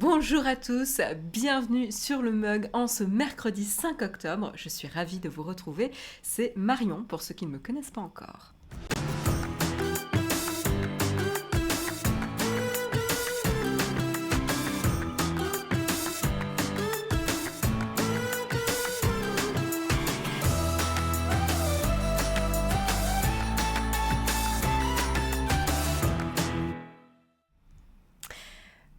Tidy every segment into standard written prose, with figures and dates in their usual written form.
Bonjour à tous, bienvenue sur le mug en ce mercredi 5 octobre. Je suis ravie de vous retrouver. C'est Marion pour ceux qui ne me connaissent pas encore.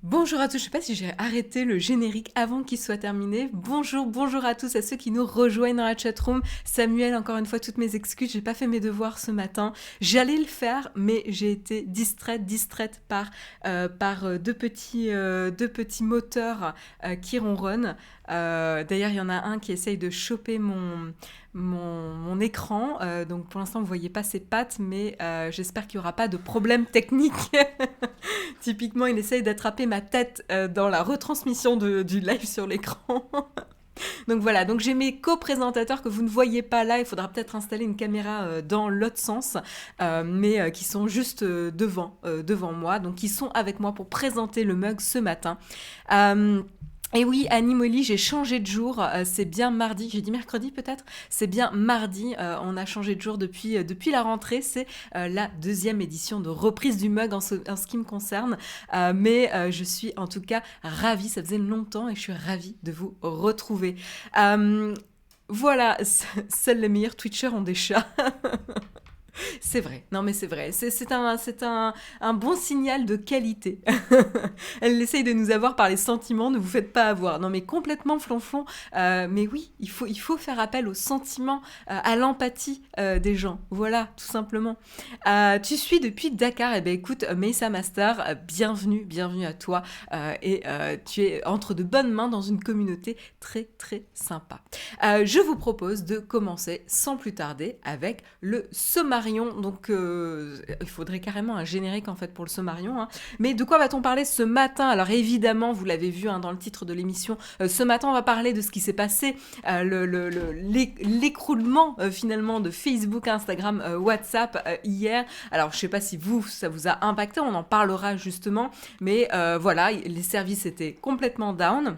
Bonjour à tous, je ne sais pas si j'ai arrêté le générique avant qu'il soit terminé. Bonjour à tous, à ceux qui nous rejoignent dans la chatroom. Samuel, encore une fois, toutes mes excuses, j'ai pas fait mes devoirs ce matin. J'allais le faire, mais j'ai été distraite par deux petits moteurs qui ronronnent. D'ailleurs, il y en a un qui essaye de choper mon écran. Donc pour l'instant, vous ne voyez pas ses pattes, mais j'espère qu'il n'y aura pas de problème technique. Typiquement, il essaye d'attraper ma tête dans la retransmission du live sur l'écran. Donc voilà, donc j'ai mes co-présentateurs que vous ne voyez pas là. Il faudra peut-être installer une caméra dans l'autre sens, mais qui sont juste devant moi. Donc ils sont avec moi pour présenter le mug ce matin. Et oui, Annie Molly, j'ai changé de jour, c'est bien mardi, j'ai dit mercredi peut-être, c'est bien mardi, on a changé de jour depuis la rentrée, c'est la deuxième édition de reprise du mug en ce qui me concerne, mais je suis en tout cas ravie, ça faisait longtemps et je suis ravie de vous retrouver. Voilà, seuls les meilleurs Twitchers ont des chats. C'est vrai, non mais c'est vrai, c'est un bon signal de qualité. Elle essaye de nous avoir par les sentiments, ne vous faites pas avoir. Non mais complètement flonflon, mais oui, il faut faire appel aux sentiments, à l'empathie des gens, voilà, tout simplement. Tu suis depuis Dakar, eh bien écoute, Meissa Master, bienvenue à toi, et tu es entre de bonnes mains dans une communauté très très sympa. Je vous propose de commencer sans plus tarder avec le sommaire. Donc il faudrait carrément un générique en fait pour le sommarion, hein. Mais de quoi va-t-on parler ce matin? Alors évidemment, vous l'avez vu dans le titre de l'émission, ce matin on va parler de ce qui s'est passé, l'écroulement finalement de Facebook, Instagram, WhatsApp hier. Alors je sais pas si ça vous a impacté, on en parlera justement, mais voilà, les services étaient complètement down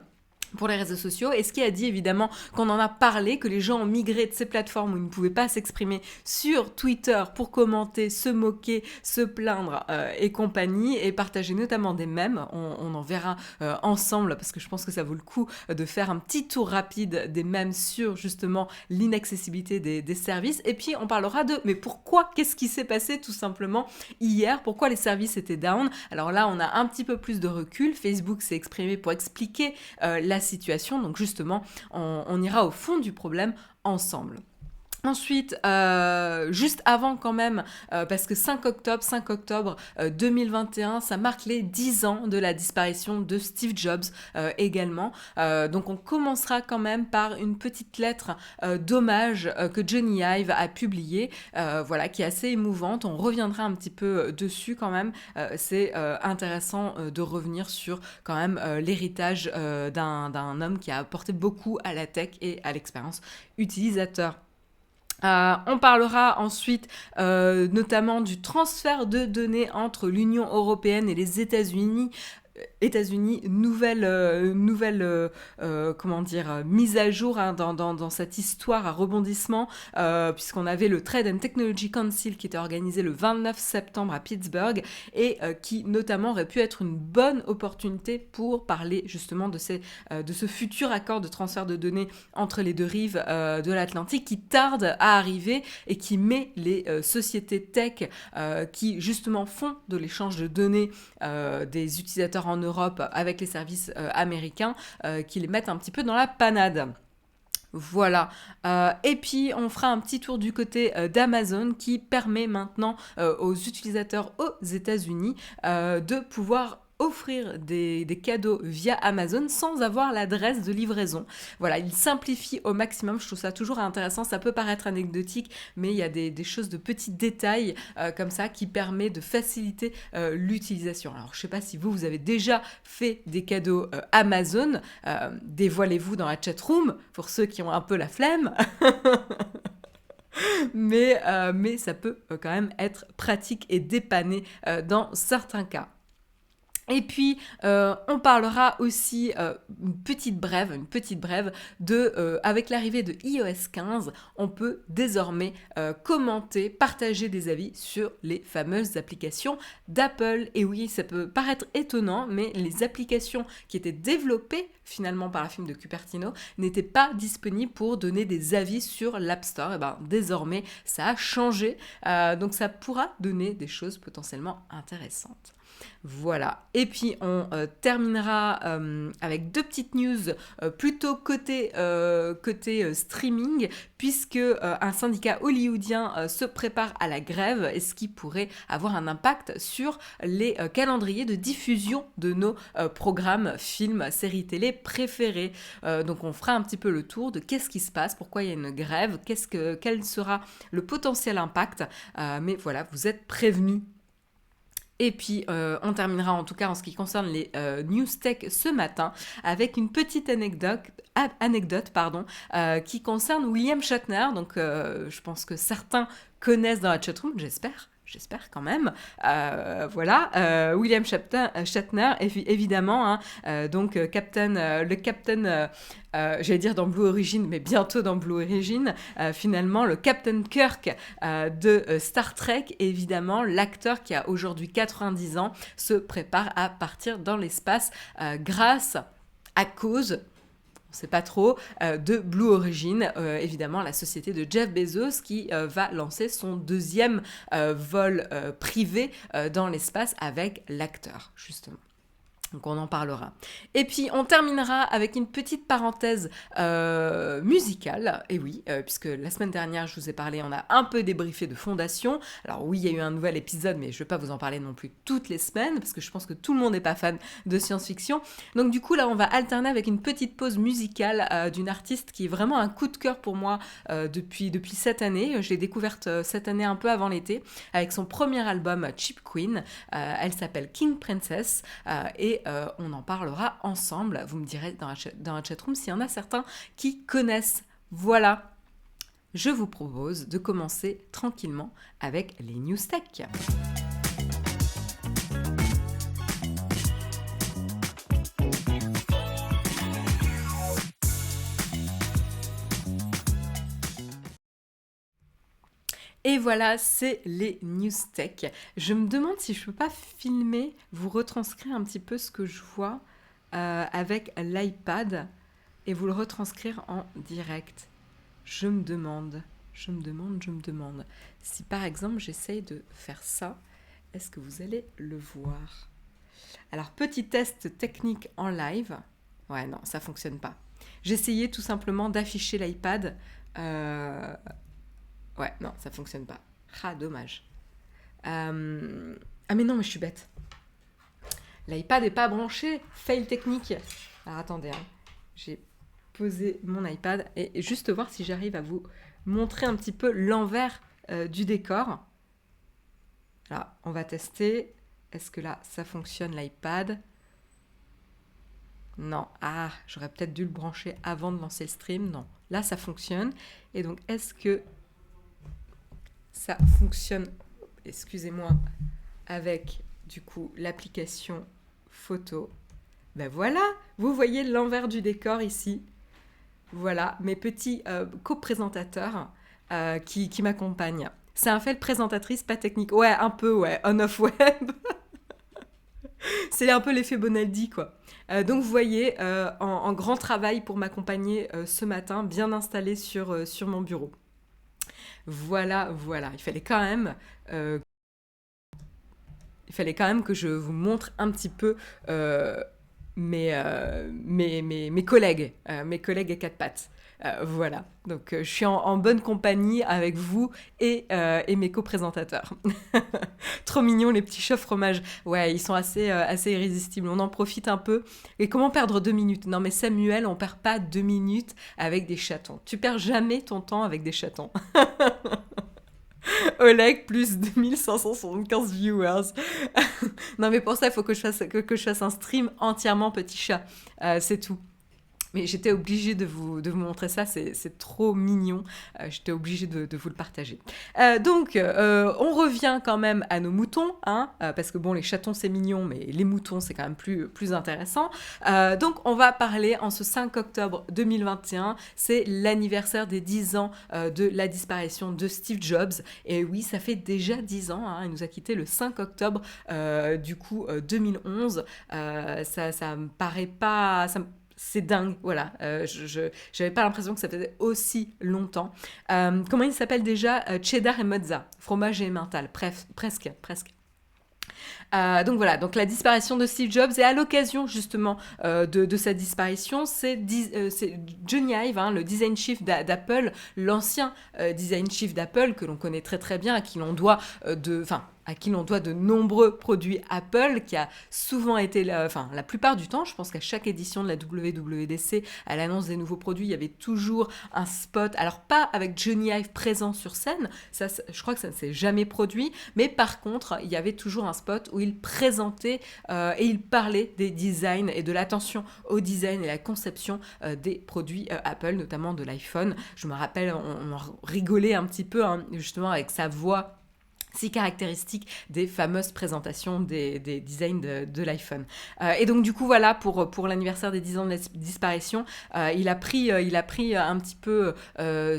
pour les réseaux sociaux, et ce qui a dit évidemment qu'on en a parlé, que les gens ont migré de ces plateformes où ils ne pouvaient pas s'exprimer sur Twitter pour commenter, se moquer, se plaindre et compagnie, et partager notamment des mèmes. On en verra ensemble, parce que je pense que ça vaut le coup de faire un petit tour rapide des mèmes sur justement l'inaccessibilité des services, et puis on parlera mais pourquoi, qu'est-ce qui s'est passé tout simplement hier, pourquoi les services étaient down. Alors là on a un petit peu plus de recul, Facebook s'est exprimé pour expliquer la situation, donc justement on ira au fond du problème ensemble. Ensuite, juste avant quand même, parce que 5 octobre 2021, ça marque les 10 ans de la disparition de Steve Jobs également. Donc on commencera quand même par une petite lettre d'hommage que Johnny Ive a publiée, voilà, qui est assez émouvante. On reviendra un petit peu dessus quand même. C'est intéressant de revenir sur quand même l'héritage d'un homme qui a apporté beaucoup à la tech et à l'expérience utilisateur. On parlera ensuite notamment du transfert de données entre l'Union européenne et les États-Unis, nouvelle mise à jour dans cette histoire à rebondissement, puisqu'on avait le Trade and Technology Council qui était organisé le 29 septembre à Pittsburgh, et qui notamment aurait pu être une bonne opportunité pour parler justement de ce futur accord de transfert de données entre les deux rives de l'Atlantique, qui tarde à arriver et qui met les sociétés tech qui justement font de l'échange de données des utilisateurs en Europe avec les services américains, qui les mettent un petit peu dans la panade. Voilà, et puis on fera un petit tour du côté d'Amazon, qui permet maintenant aux utilisateurs aux États-Unis de pouvoir offrir des cadeaux via Amazon sans avoir l'adresse de livraison. Voilà, il simplifie au maximum, je trouve ça toujours intéressant, ça peut paraître anecdotique, mais il y a des choses de petits détails comme ça qui permet de faciliter l'utilisation. Alors je sais pas si vous avez déjà fait des cadeaux Amazon, dévoilez-vous dans la chatroom pour ceux qui ont un peu la flemme. Mais ça peut quand même être pratique et dépanner dans certains cas. Et puis, on parlera aussi, une petite brève avec l'arrivée de iOS 15, on peut désormais commenter, partager des avis sur les fameuses applications d'Apple. Et oui, ça peut paraître étonnant, mais les applications qui étaient développées finalement par la firme de Cupertino n'étaient pas disponibles pour donner des avis sur l'App Store. Et ben, désormais, ça a changé, donc ça pourra donner des choses potentiellement intéressantes. Voilà. Et puis on terminera avec deux petites news plutôt côté streaming, puisque un syndicat hollywoodien se prépare à la grève, et ce qui pourrait avoir un impact sur les calendriers de diffusion de nos programmes, films, séries télé préférés. Donc on fera un petit peu le tour de qu'est-ce qui se passe, pourquoi il y a une grève, quel sera le potentiel impact. Mais voilà, vous êtes prévenus. Et puis, on terminera en tout cas en ce qui concerne les news tech ce matin avec une petite anecdote qui concerne William Shatner. Donc, je pense que certains connaissent dans la chatroom, j'espère quand même. Voilà, William Shatner, évidemment, hein, donc le Captain, j'allais dire dans Blue Origin, mais bientôt dans Blue Origin, finalement, le Captain Kirk de Star Trek, évidemment, l'acteur qui a aujourd'hui 90 ans, se prépare à partir dans l'espace à cause, on ne sait pas trop, de Blue Origin, évidemment la société de Jeff Bezos qui va lancer son deuxième vol privé dans l'espace avec l'acteur, justement. Donc on en parlera. Et puis on terminera avec une petite parenthèse musicale. Et oui, puisque la semaine dernière, je vous ai parlé, on a un peu débriefé de Fondation. Alors oui, il y a eu un nouvel épisode, mais je ne vais pas vous en parler non plus toutes les semaines, parce que je pense que tout le monde n'est pas fan de science-fiction. Donc du coup, là, on va alterner avec une petite pause musicale d'une artiste qui est vraiment un coup de cœur pour moi depuis cette année. Je l'ai découverte cette année un peu avant l'été, avec son premier album Cheap Queen. Elle s'appelle King Princess, et on en parlera ensemble. Vous me direz dans la chatroom s'il y en a certains qui connaissent. Voilà, je vous propose de commencer tranquillement avec les news tech. Et voilà, c'est les news tech. Je me demande si je peux pas filmer, vous retranscrire un petit peu ce que je vois avec l'iPad et vous le retranscrire en direct. Je me demande si par exemple j'essaye de faire ça, est-ce que vous allez le voir? Alors, petit test technique en live. Ouais, non, ça fonctionne pas. J'essayais tout simplement d'afficher l'iPad. Ouais, non, ça fonctionne pas. Ah, dommage. Ah, mais non, mais je suis bête. L'iPad n'est pas branché. Fail technique. Alors, attendez, hein. J'ai posé mon iPad et juste voir si j'arrive à vous montrer un petit peu l'envers du décor. Alors, on va tester. Est-ce que là, ça fonctionne, l'iPad? Non. Ah, j'aurais peut-être dû le brancher avant de lancer le stream. Non. Là, ça fonctionne. Et donc, est-ce que ça fonctionne, excusez-moi, avec du coup l'application photo? Ben voilà, vous voyez l'envers du décor ici. Voilà, mes petits co-présentateurs qui m'accompagnent. C'est un fail présentatrice, pas technique. Ouais, un peu, ouais, on-off web. C'est un peu l'effet Bonaldi, quoi. Donc vous voyez, en grand travail pour m'accompagner ce matin, bien installé sur mon bureau. Voilà. Il fallait quand même que je vous montre un petit peu mes collègues à quatre pattes. Voilà, donc je suis en bonne compagnie avec vous et mes co-présentateurs. Trop mignons les petits chats fromage. Ouais, ils sont assez irrésistibles, on en profite un peu. Et comment perdre 2 minutes? Non mais Samuel, on perd pas 2 minutes avec des chatons. Tu perds jamais ton temps avec des chatons. Oleg, plus 2575 viewers. Non mais pour ça, il faut que je fasse un stream entièrement petit chat. C'est tout. Mais j'étais obligée de vous montrer ça, c'est trop mignon. J'étais obligée de vous le partager. On revient quand même à nos moutons, hein, parce que bon, les chatons c'est mignon, mais les moutons c'est quand même plus intéressant. Donc on va parler en ce 5 octobre 2021, c'est l'anniversaire des 10 ans de la disparition de Steve Jobs. Et oui, ça fait déjà 10 ans, hein, il nous a quitté le 5 octobre 2011. Ça me paraît pas... C'est dingue, voilà. J'avais pas l'impression que ça faisait aussi longtemps. Comment il s'appelle déjà? Cheddar et mozza, fromage et emmental, bref, presque. Donc voilà, donc la disparition de Steve Jobs, et à l'occasion justement de sa disparition, c'est Johnny Ive, hein, le design chief d'Apple, l'ancien design chief d'Apple que l'on connaît très très bien, à qui l'on doit de nombreux produits Apple, qui a souvent été, la plupart du temps, je pense qu'à chaque édition de la WWDC, à l'annonce des nouveaux produits, il y avait toujours un spot, alors pas avec Johnny Ive présent sur scène, je crois que ça ne s'est jamais produit, mais par contre, il y avait toujours un spot où il présentait et il parlait des designs et de l'attention au design et la conception des produits Apple, notamment de l'iPhone. Je me rappelle, on rigolait un petit peu, hein, justement, avec sa voix si caractéristique des fameuses présentations des designs de l'iPhone. Et donc du coup voilà, pour l'anniversaire des 10 ans de la disparition, il a pris un petit peu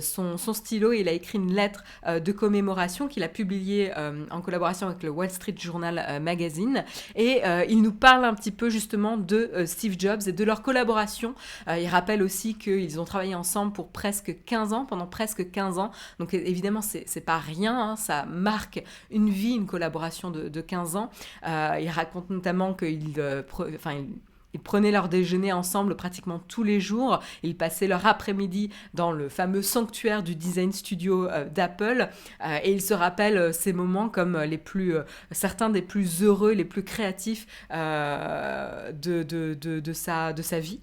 son stylo et il a écrit une lettre de commémoration qu'il a publiée en collaboration avec le Wall Street Journal Magazine, et il nous parle un petit peu justement de Steve Jobs et de leur collaboration. Il rappelle aussi qu'ils ont travaillé ensemble pendant presque 15 ans, donc évidemment c'est pas rien, hein, ça marque une vie, une collaboration de 15 ans. Il raconte notamment qu'ils ils prenaient leur déjeuner ensemble pratiquement tous les jours. Ils passaient leur après-midi dans le fameux sanctuaire du design studio d'Apple. Et ils se rappellent ces moments comme certains des plus heureux, les plus créatifs de sa vie.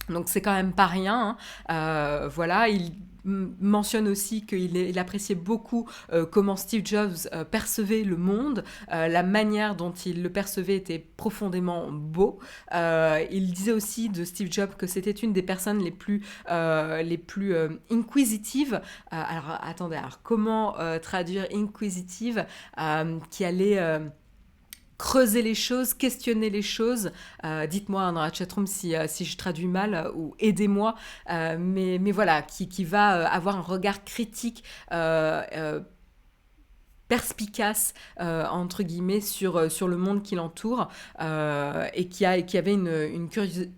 Donc c'est quand même pas rien, hein. Voilà, il mentionne aussi qu'il appréciait beaucoup comment Steve Jobs percevait le monde, la manière dont il le percevait était profondément beau. Il disait aussi de Steve Jobs que c'était une des personnes les plus inquisitives. Alors comment traduire inquisitive, qui allait creuser les choses, questionner les choses. Dites-moi dans la chatroom si je traduis mal, ou aidez-moi. Mais voilà, qui va avoir un regard critique, perspicace, entre guillemets, sur le monde qui l'entoure, et qui avait une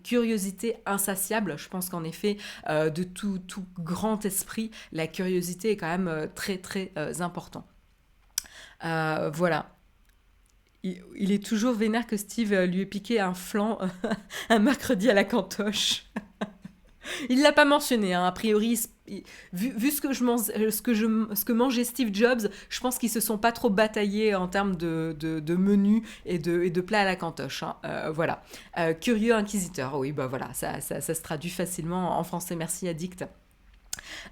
curiosité insatiable. Je pense qu'en effet, de tout grand esprit, la curiosité est quand même très très important. Voilà. Il est toujours vénère que Steve lui ait piqué un flan un mercredi à la cantoche. Il l'a pas mentionné, hein. A priori, vu ce que mangeait Steve Jobs, je pense qu'ils se sont pas trop bataillés en termes de menus et de plats à la cantoche, hein. Voilà. Curieux inquisiteur, oui, bah voilà, ça se traduit facilement en français. Merci Addict.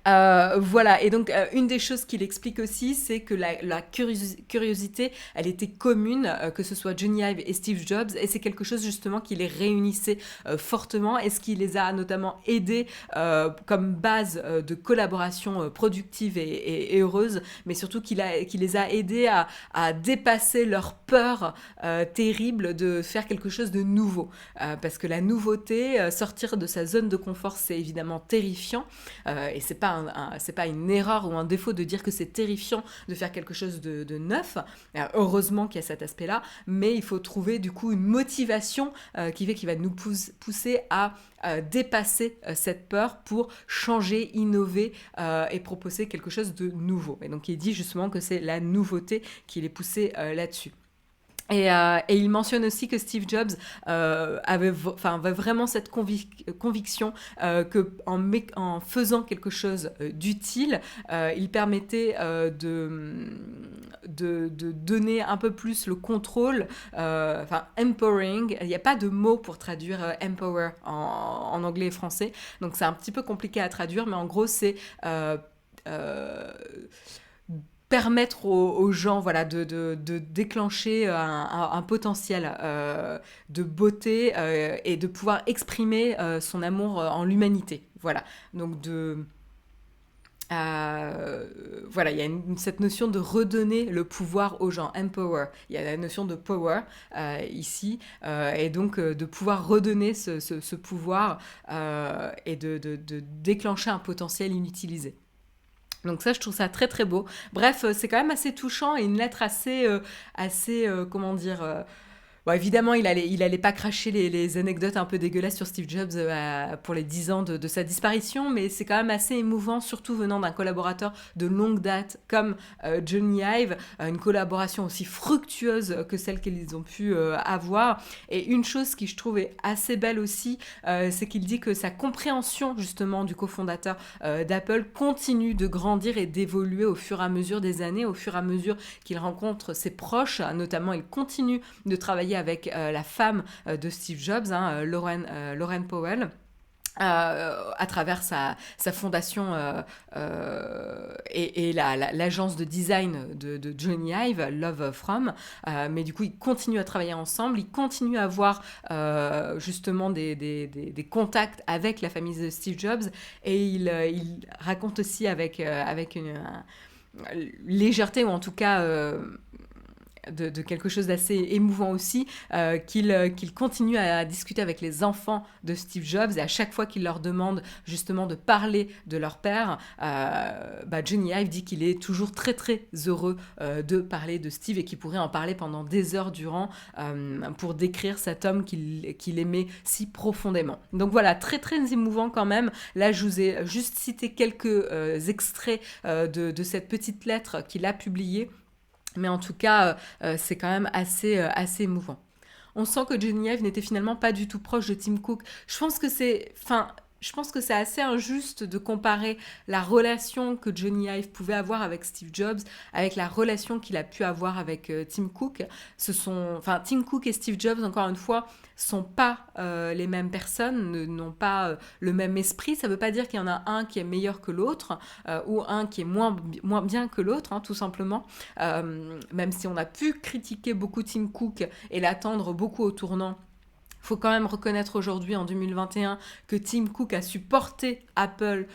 Voilà, et donc une des choses qu'il explique aussi, c'est que la curiosité, elle était commune, que ce soit Johnny Ive et Steve Jobs, et c'est quelque chose justement qui les réunissait fortement, et ce qui les a notamment aidés comme base de collaboration productive et heureuse, mais surtout qui les a aidés à dépasser leur peur terrible de faire quelque chose de nouveau, parce que la nouveauté, sortir de sa zone de confort, c'est évidemment terrifiant, et c'est pas une erreur ou un défaut de dire que c'est terrifiant de faire quelque chose de neuf. Heureusement qu'il y a cet aspect-là, mais il faut trouver du coup une motivation qui va nous pousser à dépasser cette peur pour changer, innover et proposer quelque chose de nouveau. Et donc il dit justement que c'est la nouveauté qui les poussait là-dessus. Et il mentionne aussi que Steve Jobs avait vraiment cette conviction que en faisant quelque chose d'utile, il permettait de donner un peu plus le contrôle, empowering. Il n'y a pas de mot pour traduire empower en anglais et français, donc c'est un petit peu compliqué à traduire, mais en gros c'est permettre aux gens voilà, de déclencher un potentiel de beauté et de pouvoir exprimer son amour en l'humanité. Voilà, donc voilà, il y a cette notion de redonner le pouvoir aux gens, empower. Il y a la notion de power ici, et donc de pouvoir redonner ce pouvoir et de déclencher un potentiel inutilisé. Donc ça, je trouve ça très très beau. Bref, c'est quand même assez touchant et une lettre comment dire, bon, évidemment, il allait pas cracher les anecdotes un peu dégueulasses sur Steve Jobs pour les 10 ans de sa disparition, mais c'est quand même assez émouvant, surtout venant d'un collaborateur de longue date comme Johnny Ive, une collaboration aussi fructueuse que celle qu'ils ont pu avoir. Et une chose qui, je trouve, est assez belle aussi, c'est qu'il dit que sa compréhension, justement, du cofondateur d'Apple continue de grandir et d'évoluer au fur et à mesure des années, au fur et à mesure qu'il rencontre ses proches. Notamment, il continue de travailler avec la femme de Steve Jobs, Lauren Powell. À travers sa fondation et l'agence de design de Johnny Ive, Love From. Mais du coup, ils continuent à travailler ensemble, ils continuent à avoir justement des contacts avec la famille de Steve Jobs, et il raconte aussi avec une légèreté, ou en tout cas de quelque chose d'assez émouvant aussi, qu'il continue à discuter avec les enfants de Steve Jobs, et à chaque fois qu'il leur demande justement de parler de leur père, Johnny Ive dit qu'il est toujours très très heureux de parler de Steve, et qu'il pourrait en parler pendant des heures durant pour décrire cet homme qu'il aimait si profondément. Donc voilà, très très émouvant quand même. Là, je vous ai juste cité quelques extraits de cette petite lettre qu'il a publiée. Mais en tout cas, c'est quand même assez émouvant. On sent que Johnny Ive n'était finalement pas du tout proche de Tim Cook. Je pense que c'est assez injuste de comparer la relation que Johnny Ive pouvait avoir avec Steve Jobs avec la relation qu'il a pu avoir avec Tim Cook. Tim Cook et Steve Jobs, encore une fois, sont pas les mêmes personnes, n'ont pas le même esprit. Ça veut pas dire qu'il y en a un qui est meilleur que l'autre ou un qui est moins bien que l'autre, hein, tout simplement. Même si on a pu critiquer beaucoup Tim Cook et l'attendre beaucoup au tournant, il faut quand même reconnaître aujourd'hui, en 2021, que Tim Cook a su porter Apple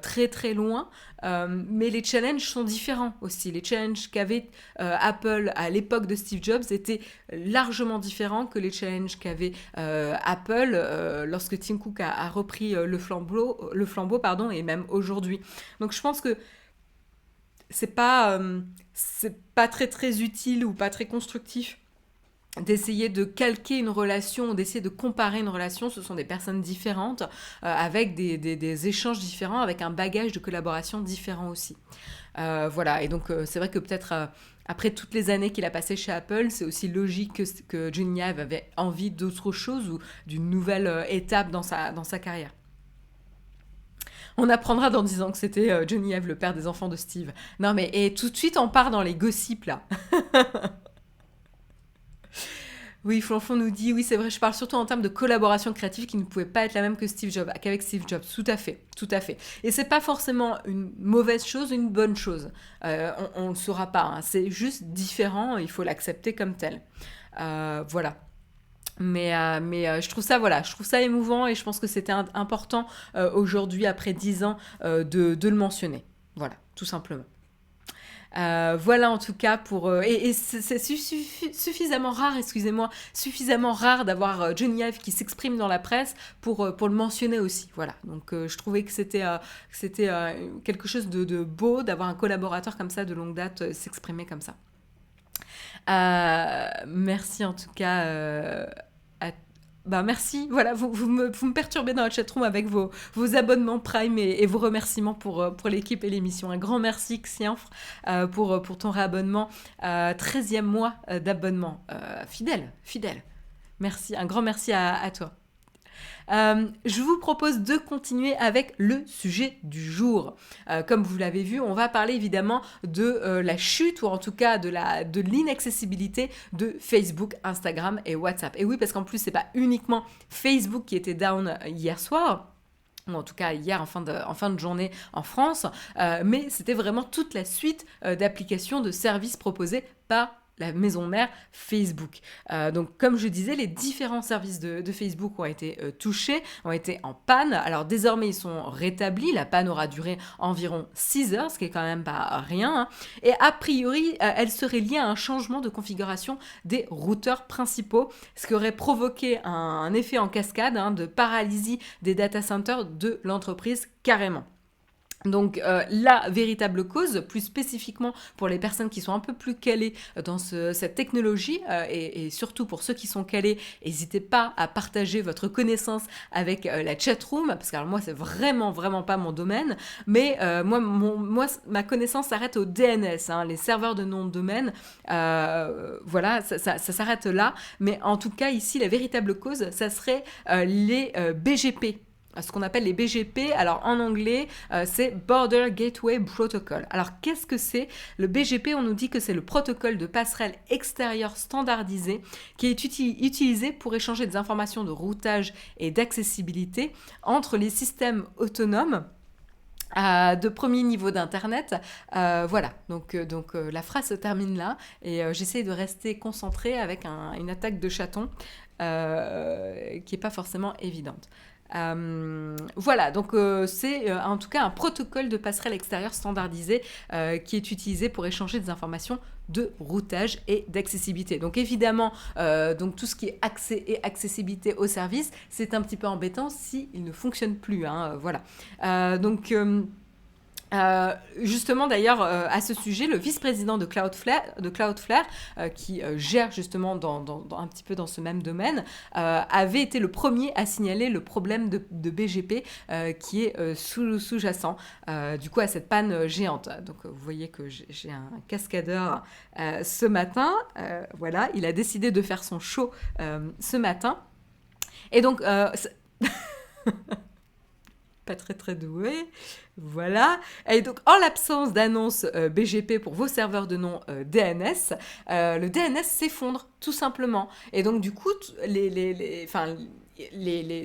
très très loin, mais les challenges sont différents aussi. Les challenges qu'avait Apple à l'époque de Steve Jobs étaient largement différents que les challenges qu'avait Apple lorsque Tim Cook a repris le flambeau, et même aujourd'hui. Donc je pense que c'est pas très très utile ou pas très constructif d'essayer de calquer une relation, d'essayer de comparer une relation. Ce sont des personnes différentes, avec des échanges différents, avec un bagage de collaboration différent aussi. Voilà, et donc c'est vrai que peut-être après toutes les années qu'il a passées chez Apple, c'est aussi logique que Johnny Ive avait envie d'autre chose ou d'une nouvelle étape dans sa carrière. On apprendra dans 10 ans que c'était Johnny Ive, le père des enfants de Steve. Non mais, et tout de suite on part dans les gossips là. Oui, Flonfon nous dit, oui, c'est vrai, je parle surtout en termes de collaboration créative qui ne pouvait pas être la même qu'avec Steve Jobs. Tout à fait, tout à fait. Et c'est pas forcément une mauvaise chose, une bonne chose. On ne le saura pas, hein. C'est juste différent, il faut l'accepter comme tel. Voilà. Mais je trouve ça, voilà, je trouve ça émouvant, et je pense que c'était important aujourd'hui, après 10 ans, de le mentionner. Voilà, tout simplement. Voilà en tout cas pour... et c'est suffisamment rare, suffisamment rare d'avoir Johnny Ive qui s'exprime dans la presse pour le mentionner aussi. Voilà, donc je trouvais que c'était quelque chose de beau d'avoir un collaborateur comme ça de longue date s'exprimer comme ça. Merci en tout cas merci, voilà, vous me perturbez dans la chatroom avec vos abonnements Prime et vos remerciements pour l'équipe et l'émission. Un grand merci, Xianfre, pour ton réabonnement. 13e mois d'abonnement. Fidèle. Merci, un grand merci à toi. Je vous propose de continuer avec le sujet du jour. Comme vous l'avez vu, on va parler évidemment de la chute, ou en tout cas de l'inaccessibilité de Facebook, Instagram et WhatsApp. Et oui, parce qu'en plus, c'est pas uniquement Facebook qui était down hier soir. ou en tout cas hier en fin de journée en France, mais c'était vraiment toute la suite d'applications, de services proposés par la maison mère Facebook. Donc comme je disais, les différents services de Facebook ont été touchés, ont été en panne. Alors désormais ils sont rétablis, la panne aura duré environ 6 heures, ce qui est quand même pas rien, hein. Et a priori elle serait liée à un changement de configuration des routeurs principaux, ce qui aurait provoqué un effet en cascade, hein, de paralysie des data centers de l'entreprise carrément. Donc la véritable cause, plus spécifiquement pour les personnes qui sont un peu plus calées dans cette technologie, et surtout pour ceux qui sont calés, n'hésitez pas à partager votre connaissance avec la chatroom, parce que alors, moi c'est vraiment pas mon domaine, mais ma connaissance s'arrête au DNS, hein, les serveurs de nom de domaine, voilà, ça s'arrête là, mais en tout cas ici la véritable cause, ça serait les BGP. Ce qu'on appelle les BGP, alors en anglais, c'est Border Gateway Protocol. Alors qu'est-ce que c'est ? Le BGP, on nous dit que c'est le protocole de passerelle extérieure standardisé qui est utilisé pour échanger des informations de routage et d'accessibilité entre les systèmes autonomes de premier niveau d'internet. Voilà, donc la phrase se termine là et j'essaie de rester concentrée avec une attaque de chaton qui n'est pas forcément évidente. Voilà, donc c'est en tout cas un protocole de passerelle extérieure standardisé qui est utilisé pour échanger des informations de routage et d'accessibilité. Donc évidemment, donc tout ce qui est accès et accessibilité au service, c'est un petit peu embêtant s'il ne fonctionne plus, hein, voilà. Justement d'ailleurs à ce sujet, le vice-président de Cloudflare qui gère justement un petit peu dans ce même domaine, avait été le premier à signaler le problème de BGP qui est sous-jacent du coup à cette panne géante. Donc vous voyez que j'ai un cascadeur ce matin, voilà, il a décidé de faire son show ce matin. Et donc pas très doué, voilà. Et donc en l'absence d'annonce BGP pour vos serveurs de nom DNS, le DNS s'effondre tout simplement. Et donc du coup,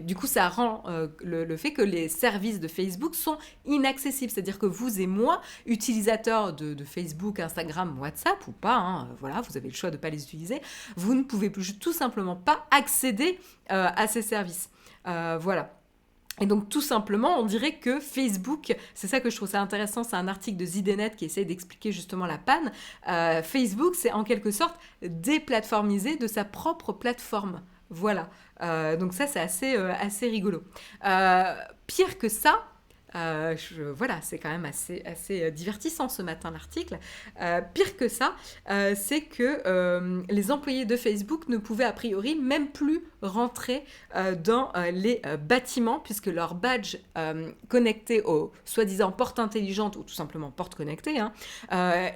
du coup, ça rend le fait que les services de Facebook sont inaccessibles. C'est-à-dire que vous et moi, utilisateurs de Facebook, Instagram, WhatsApp ou pas, hein, voilà, vous avez le choix de ne pas les utiliser, vous ne pouvez plus tout simplement pas accéder à ces services. Voilà. Et donc tout simplement, on dirait que Facebook, c'est ça que je trouve ça intéressant, c'est un article de ZDNet qui essaie d'expliquer justement la panne. Facebook, c'est en quelque sorte déplatformisé de sa propre plateforme. Voilà. Donc ça, c'est assez rigolo. Pire que ça, voilà, c'est quand même assez divertissant ce matin l'article. Pire que ça, c'est que les employés de Facebook ne pouvaient a priori même plus rentrer dans les bâtiments puisque leur badge connecté aux soi-disant portes intelligentes ou tout simplement portes connectées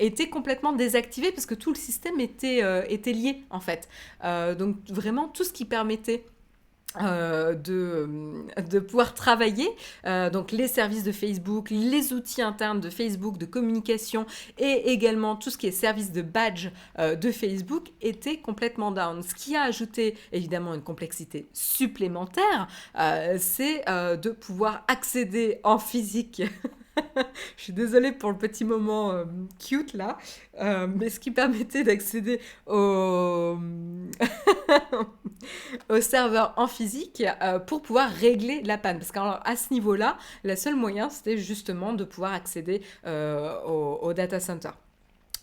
était complètement désactivé parce que tout le système était lié en fait. Donc vraiment tout ce qui permettait de pouvoir travailler, donc les services de Facebook, les outils internes de Facebook de communication et également tout ce qui est service de badge de Facebook était complètement down. Ce qui a ajouté évidemment une complexité supplémentaire, c'est de pouvoir accéder en physique. Je suis désolée pour le petit moment cute là, mais ce qui permettait d'accéder au serveur en physique pour pouvoir régler la panne. Parce qu'à ce niveau-là, le seul moyen, c'était justement de pouvoir accéder au data center.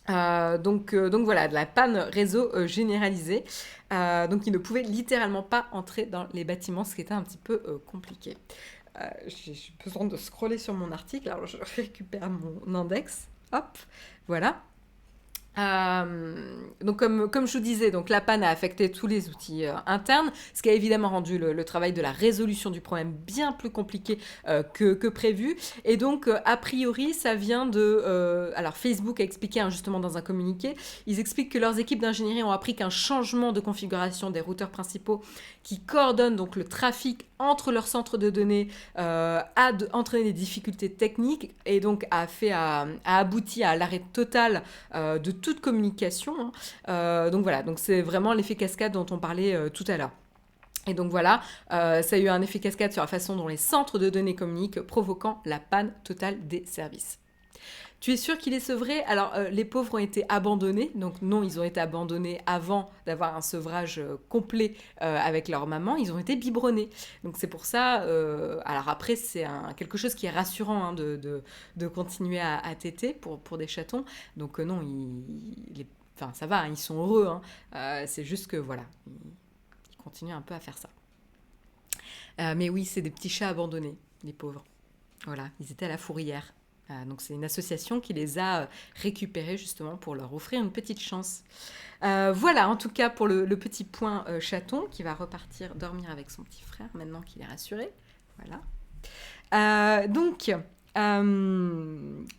Donc voilà, de la panne réseau généralisée. Donc ils ne pouvaient littéralement pas entrer dans les bâtiments, ce qui était un petit peu compliqué. J'ai besoin de scroller sur mon article, alors je récupère mon index, hop, voilà. Donc comme je vous disais, donc la panne a affecté tous les outils internes, ce qui a évidemment rendu le travail de la résolution du problème bien plus compliqué que prévu. Et donc a priori ça vient de... alors Facebook a expliqué justement dans un communiqué, ils expliquent que leurs équipes d'ingénierie ont appris qu'un changement de configuration des routeurs principaux qui coordonnent donc le trafic entre leurs centres de données a entraîné des difficultés techniques et donc a abouti à l'arrêt total de toute communication. Donc voilà, donc c'est vraiment l'effet cascade dont on parlait tout à l'heure. Et donc voilà, ça a eu un effet cascade sur la façon dont les centres de données communiquent, provoquant la panne totale des services. Tu es sûr qu'il est sevré? Alors, les pauvres ont été abandonnés. Donc non, ils ont été abandonnés avant d'avoir un sevrage complet avec leur maman. Ils ont été biberonnés. Donc c'est pour ça... alors après, c'est quelque chose qui est rassurant hein, de continuer à téter pour des chatons. Donc non, enfin, ça va, hein, ils sont heureux. Hein. C'est juste que voilà, ils continuent un peu à faire ça. Mais oui, c'est des petits chats abandonnés, les pauvres. Voilà, ils étaient à la fourrière. Donc c'est une association qui les a récupérés justement pour leur offrir une petite chance. Voilà, en tout cas pour le petit point chaton qui va repartir dormir avec son petit frère maintenant qu'il est rassuré. Voilà. Donc,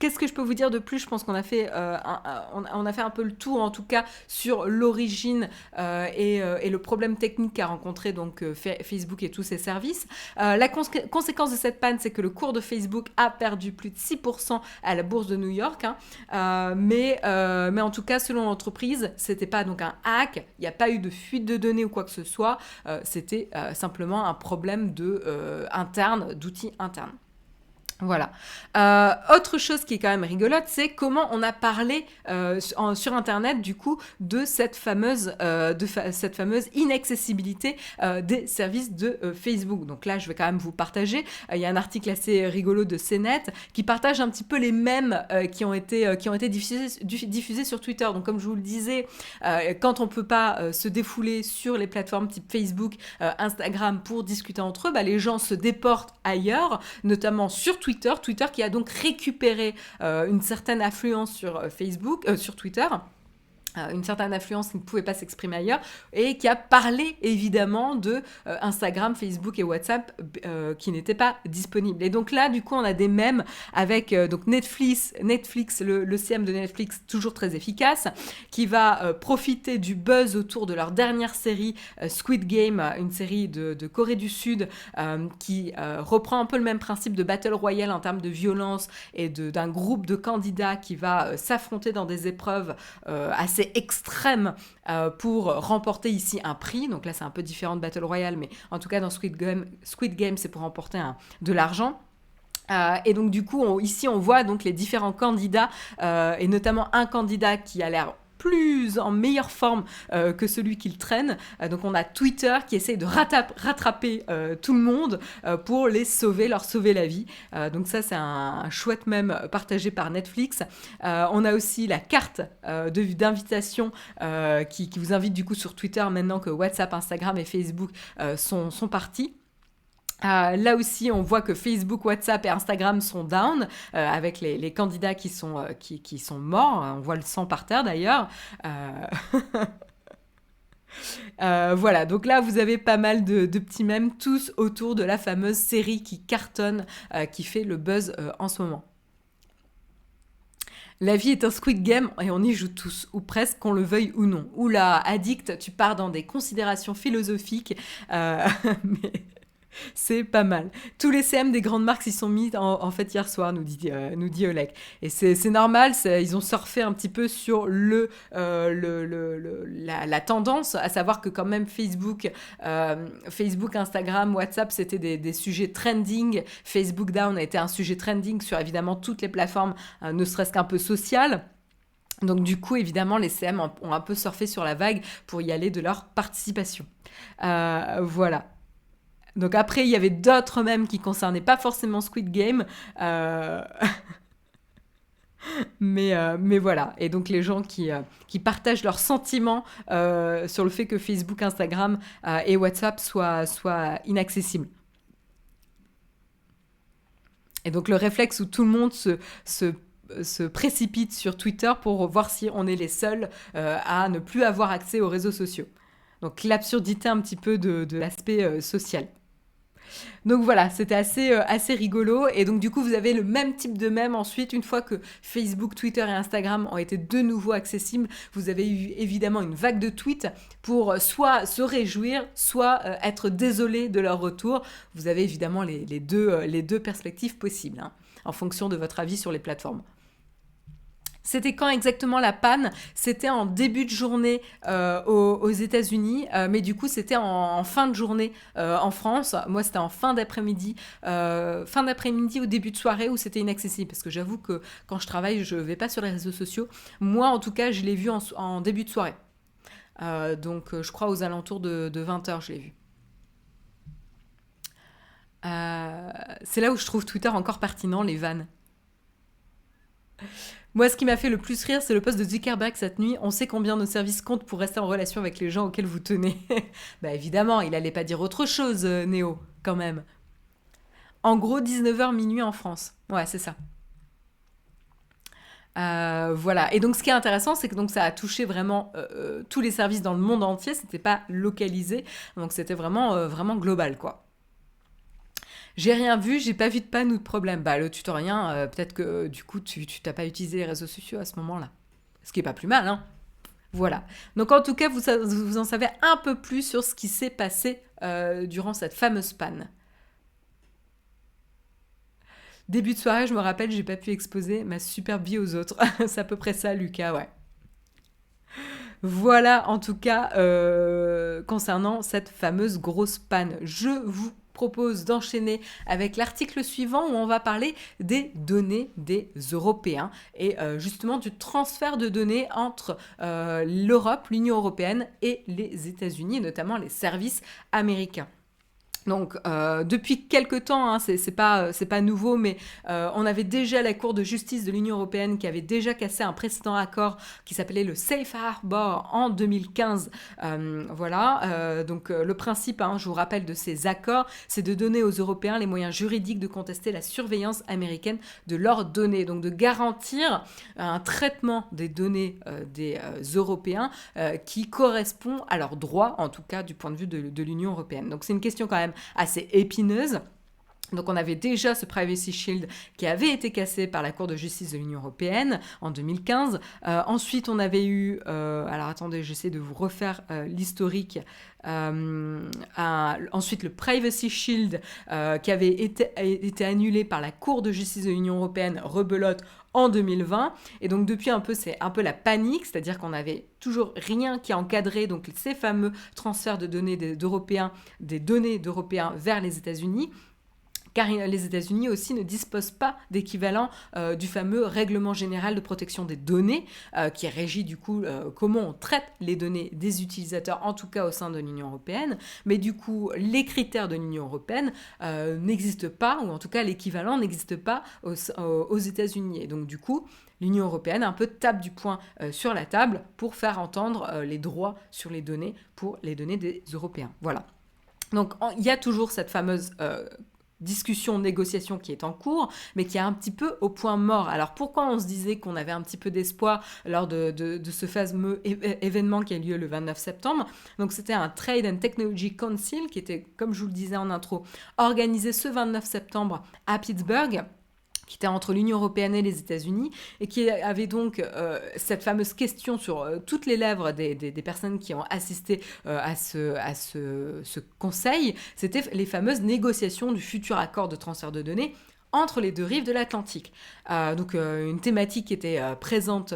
qu'est-ce que je peux vous dire de plus? Je pense qu'on a fait, on a fait un peu le tour, en tout cas, sur l'origine et le problème technique qu'a rencontré donc, Facebook et tous ses services. La conséquence de cette panne, c'est que le cours de Facebook a perdu plus de 6% à la bourse de New York. Hein. Mais en tout cas, selon l'entreprise, c'était pas donc un hack, il n'y a pas eu de fuite de données ou quoi que ce soit. C'était simplement un problème interne, d'outils internes. Voilà. Autre chose qui est quand même rigolote, c'est comment on a parlé sur Internet du coup de cette fameuse inaccessibilité des services de Facebook. Donc là, je vais quand même vous partager. Il y a un article assez rigolo de CNET qui partage un petit peu les mèmes qui ont été diffusés sur Twitter. Donc comme je vous le disais, quand on peut pas se défouler sur les plateformes type Facebook, Instagram pour discuter entre eux, les gens se déportent ailleurs, notamment sur Twitter qui a donc récupéré une certaine affluence sur sur Twitter. Une certaine influence qui ne pouvait pas s'exprimer ailleurs et qui a parlé évidemment de Instagram, Facebook et WhatsApp qui n'étaient pas disponibles. Et donc là, du coup, on a des mèmes avec donc Netflix, le CM de Netflix, toujours très efficace, qui va profiter du buzz autour de leur dernière série Squid Game, une série de Corée du Sud qui reprend un peu le même principe de Battle Royale en termes de violence et d'un groupe de candidats qui va s'affronter dans des épreuves assez extrême pour remporter ici un prix. Donc là, c'est un peu différent de Battle Royale, mais en tout cas, dans Squid Game, c'est pour remporter de l'argent. Et donc, du coup, ici, on voit donc les différents candidats, et notamment un candidat qui a l'air en meilleure forme que celui qu'il traîne. Donc on a Twitter qui essaye de rattraper tout le monde pour leur sauver la vie. Donc ça c'est un chouette mème partagé par Netflix. On a aussi la carte d'invitation qui vous invite du coup sur Twitter maintenant que WhatsApp, Instagram et Facebook sont partis. Là aussi, on voit que Facebook, WhatsApp et Instagram sont down avec les candidats qui sont morts. On voit le sang par terre d'ailleurs. Voilà, donc là vous avez pas mal de petits mèmes tous autour de la fameuse série qui cartonne, qui fait le buzz en ce moment. La vie est un Squid Game et on y joue tous, ou presque, qu'on le veuille ou non. Oula, addict, tu pars dans des considérations philosophiques, mais... C'est pas mal. Tous les CM des grandes marques s'y sont mis en fait hier soir, nous dit Olek. Et c'est normal, ils ont surfé un petit peu sur la tendance, à savoir que quand même Facebook, Instagram, WhatsApp, c'était des sujets trending. Facebook Down a été un sujet trending sur évidemment toutes les plateformes, ne serait-ce qu'un peu sociales. Donc du coup, évidemment, les CM ont un peu surfé sur la vague pour y aller de leur participation. Voilà. Donc après, il y avait d'autres mèmes qui concernaient pas forcément Squid Game. Mais voilà. Et donc les gens qui partagent leurs sentiments sur le fait que Facebook, Instagram et WhatsApp soient inaccessibles. Et donc le réflexe où tout le monde se précipite sur Twitter pour voir si on est les seuls à ne plus avoir accès aux réseaux sociaux. Donc l'absurdité un petit peu de l'aspect social. Donc voilà, c'était assez rigolo. Et donc du coup, vous avez le même type de mème ensuite. Une fois que Facebook, Twitter et Instagram ont été de nouveau accessibles, vous avez eu évidemment une vague de tweets pour soit se réjouir, soit être désolé de leur retour. Vous avez évidemment les deux perspectives possibles, hein, en fonction de votre avis sur les plateformes. C'était quand exactement la panne? C'était en début de journée aux États-Unis, mais du coup c'était en fin de journée en France. Moi c'était en fin d'après-midi au début de soirée où c'était inaccessible parce que j'avoue que quand je travaille je vais pas sur les réseaux sociaux. Moi en tout cas je l'ai vu en début de soirée. Donc je crois aux alentours de 20h je l'ai vu. C'est là où je trouve Twitter encore pertinent, les vannes. Moi, ce qui m'a fait le plus rire, c'est le post de Zuckerberg cette nuit. On sait combien nos services comptent pour rester en relation avec les gens auxquels vous tenez. Bah évidemment, il allait pas dire autre chose, Néo, quand même. En gros, 19h minuit en France. Ouais, c'est ça. Voilà. Et donc, ce qui est intéressant, c'est que donc ça a touché vraiment tous les services dans le monde entier. C'était pas localisé, donc c'était vraiment vraiment global, quoi. J'ai rien vu, j'ai pas vu de panne ou de problème. Bah le tutoriel, peut-être que du coup tu t'as pas utilisé les réseaux sociaux à ce moment-là. Ce qui est pas plus mal, hein. Voilà. Donc en tout cas, vous en savez un peu plus sur ce qui s'est passé durant cette fameuse panne. Début de soirée, je me rappelle, j'ai pas pu exposer ma superbe vie aux autres. C'est à peu près ça, Lucas, ouais. Voilà, en tout cas, concernant cette fameuse grosse panne. Je vous propose d'enchaîner avec l'article suivant où on va parler des données des Européens et justement du transfert de données entre l'Europe, l'Union européenne et les États-Unis, notamment les services américains. Donc, depuis quelque temps, hein, c'est pas nouveau, mais on avait déjà la Cour de justice de l'Union européenne qui avait déjà cassé un précédent accord qui s'appelait le Safe Harbor en 2015. Voilà, donc le principe, hein, je vous rappelle, de ces accords, c'est de donner aux Européens les moyens juridiques de contester la surveillance américaine de leurs données, donc de garantir un traitement des données des Européens qui correspond à leurs droits, en tout cas du point de vue de l'Union européenne. Donc c'est une question quand même assez épineuse. Donc on avait déjà ce Privacy Shield qui avait été cassé par la Cour de justice de l'Union européenne en 2015. Ensuite on avait eu, alors attendez, j'essaie de vous refaire l'historique. Ensuite le Privacy Shield qui avait été annulé par la Cour de justice de l'Union européenne, rebelote, en 2020. Et donc depuis un peu, c'est un peu la panique, c'est-à-dire qu'on n'avait toujours rien qui encadrait donc ces fameux transferts de données d'Européens, des données d'Européens vers les États-Unis. Car les États-Unis aussi ne disposent pas d'équivalent du fameux règlement général de protection des données, qui régit du coup comment on traite les données des utilisateurs, en tout cas au sein de l'Union européenne. Mais du coup, les critères de l'Union européenne n'existent pas, ou en tout cas l'équivalent n'existe pas aux États-Unis. Et donc du coup, l'Union européenne un peu tape du poing sur la table pour faire entendre les droits sur les données pour les données des Européens. Voilà. Donc il y a toujours cette fameuse discussion, négociation qui est en cours, mais qui est un petit peu au point mort. Alors pourquoi on se disait qu'on avait un petit peu d'espoir lors de ce fameux événement qui a lieu le 29 septembre? Donc c'était un Trade and Technology Council qui était, comme je vous le disais en intro, organisé ce 29 septembre à Pittsburgh, qui était entre l'Union européenne et les États-Unis, et qui avait donc cette fameuse question sur toutes les lèvres des personnes qui ont assisté à ce conseil, c'était les fameuses négociations du futur accord de transfert de données entre les deux rives de l'Atlantique. Donc une thématique qui était présente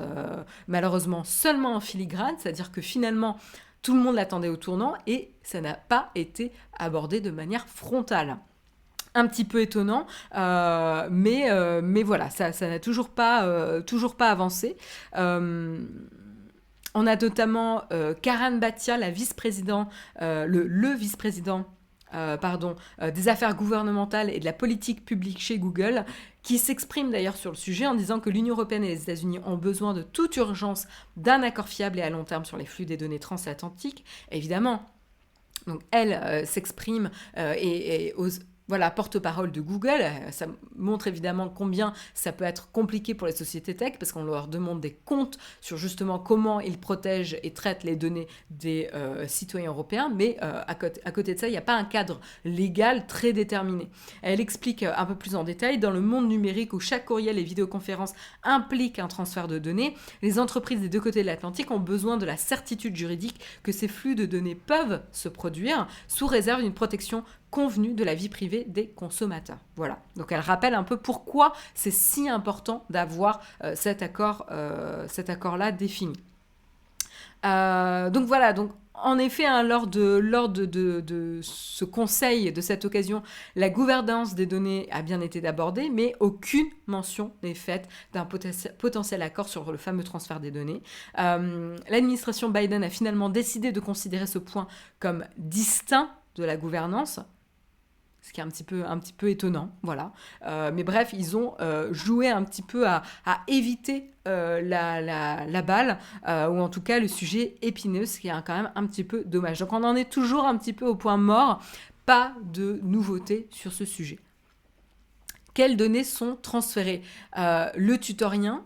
malheureusement seulement en filigrane, c'est-à-dire que finalement tout le monde l'attendait au tournant et ça n'a pas été abordé de manière frontale. Un petit peu étonnant, mais voilà, ça n'a toujours pas avancé. On a notamment Karan Bhatia, la vice-président, le vice-président des affaires gouvernementales et de la politique publique chez Google, qui s'exprime d'ailleurs sur le sujet en disant que l'Union européenne et les États-Unis ont besoin de toute urgence d'un accord fiable et à long terme sur les flux des données transatlantiques. Évidemment, donc elle s'exprime et ose. Voilà, porte-parole de Google, ça montre évidemment combien ça peut être compliqué pour les sociétés tech parce qu'on leur demande des comptes sur justement comment ils protègent et traitent les données des citoyens européens, mais à côté de ça, il n'y a pas un cadre légal très déterminé. Elle explique un peu plus en détail, dans le monde numérique où chaque courriel et vidéoconférence implique un transfert de données, les entreprises des deux côtés de l'Atlantique ont besoin de la certitude juridique que ces flux de données peuvent se produire sous réserve d'une protection convenu de la vie privée des consommateurs. Voilà. Donc elle rappelle un peu pourquoi c'est si important d'avoir cet accord-là défini. Donc voilà, donc en effet, hein, lors de ce conseil, de cette occasion, la gouvernance des données a bien été abordée, mais aucune mention n'est faite d'un potentiel accord sur le fameux transfert des données. L'administration Biden a finalement décidé de considérer ce point comme distinct de la gouvernance, ce qui est un petit peu étonnant, voilà. Mais bref, ils ont joué un petit peu à éviter la balle, ou en tout cas le sujet épineux, ce qui est quand même un petit peu dommage. Donc on en est toujours un petit peu au point mort, pas de nouveauté sur ce sujet. Quelles données sont transférées ? Le tutorien,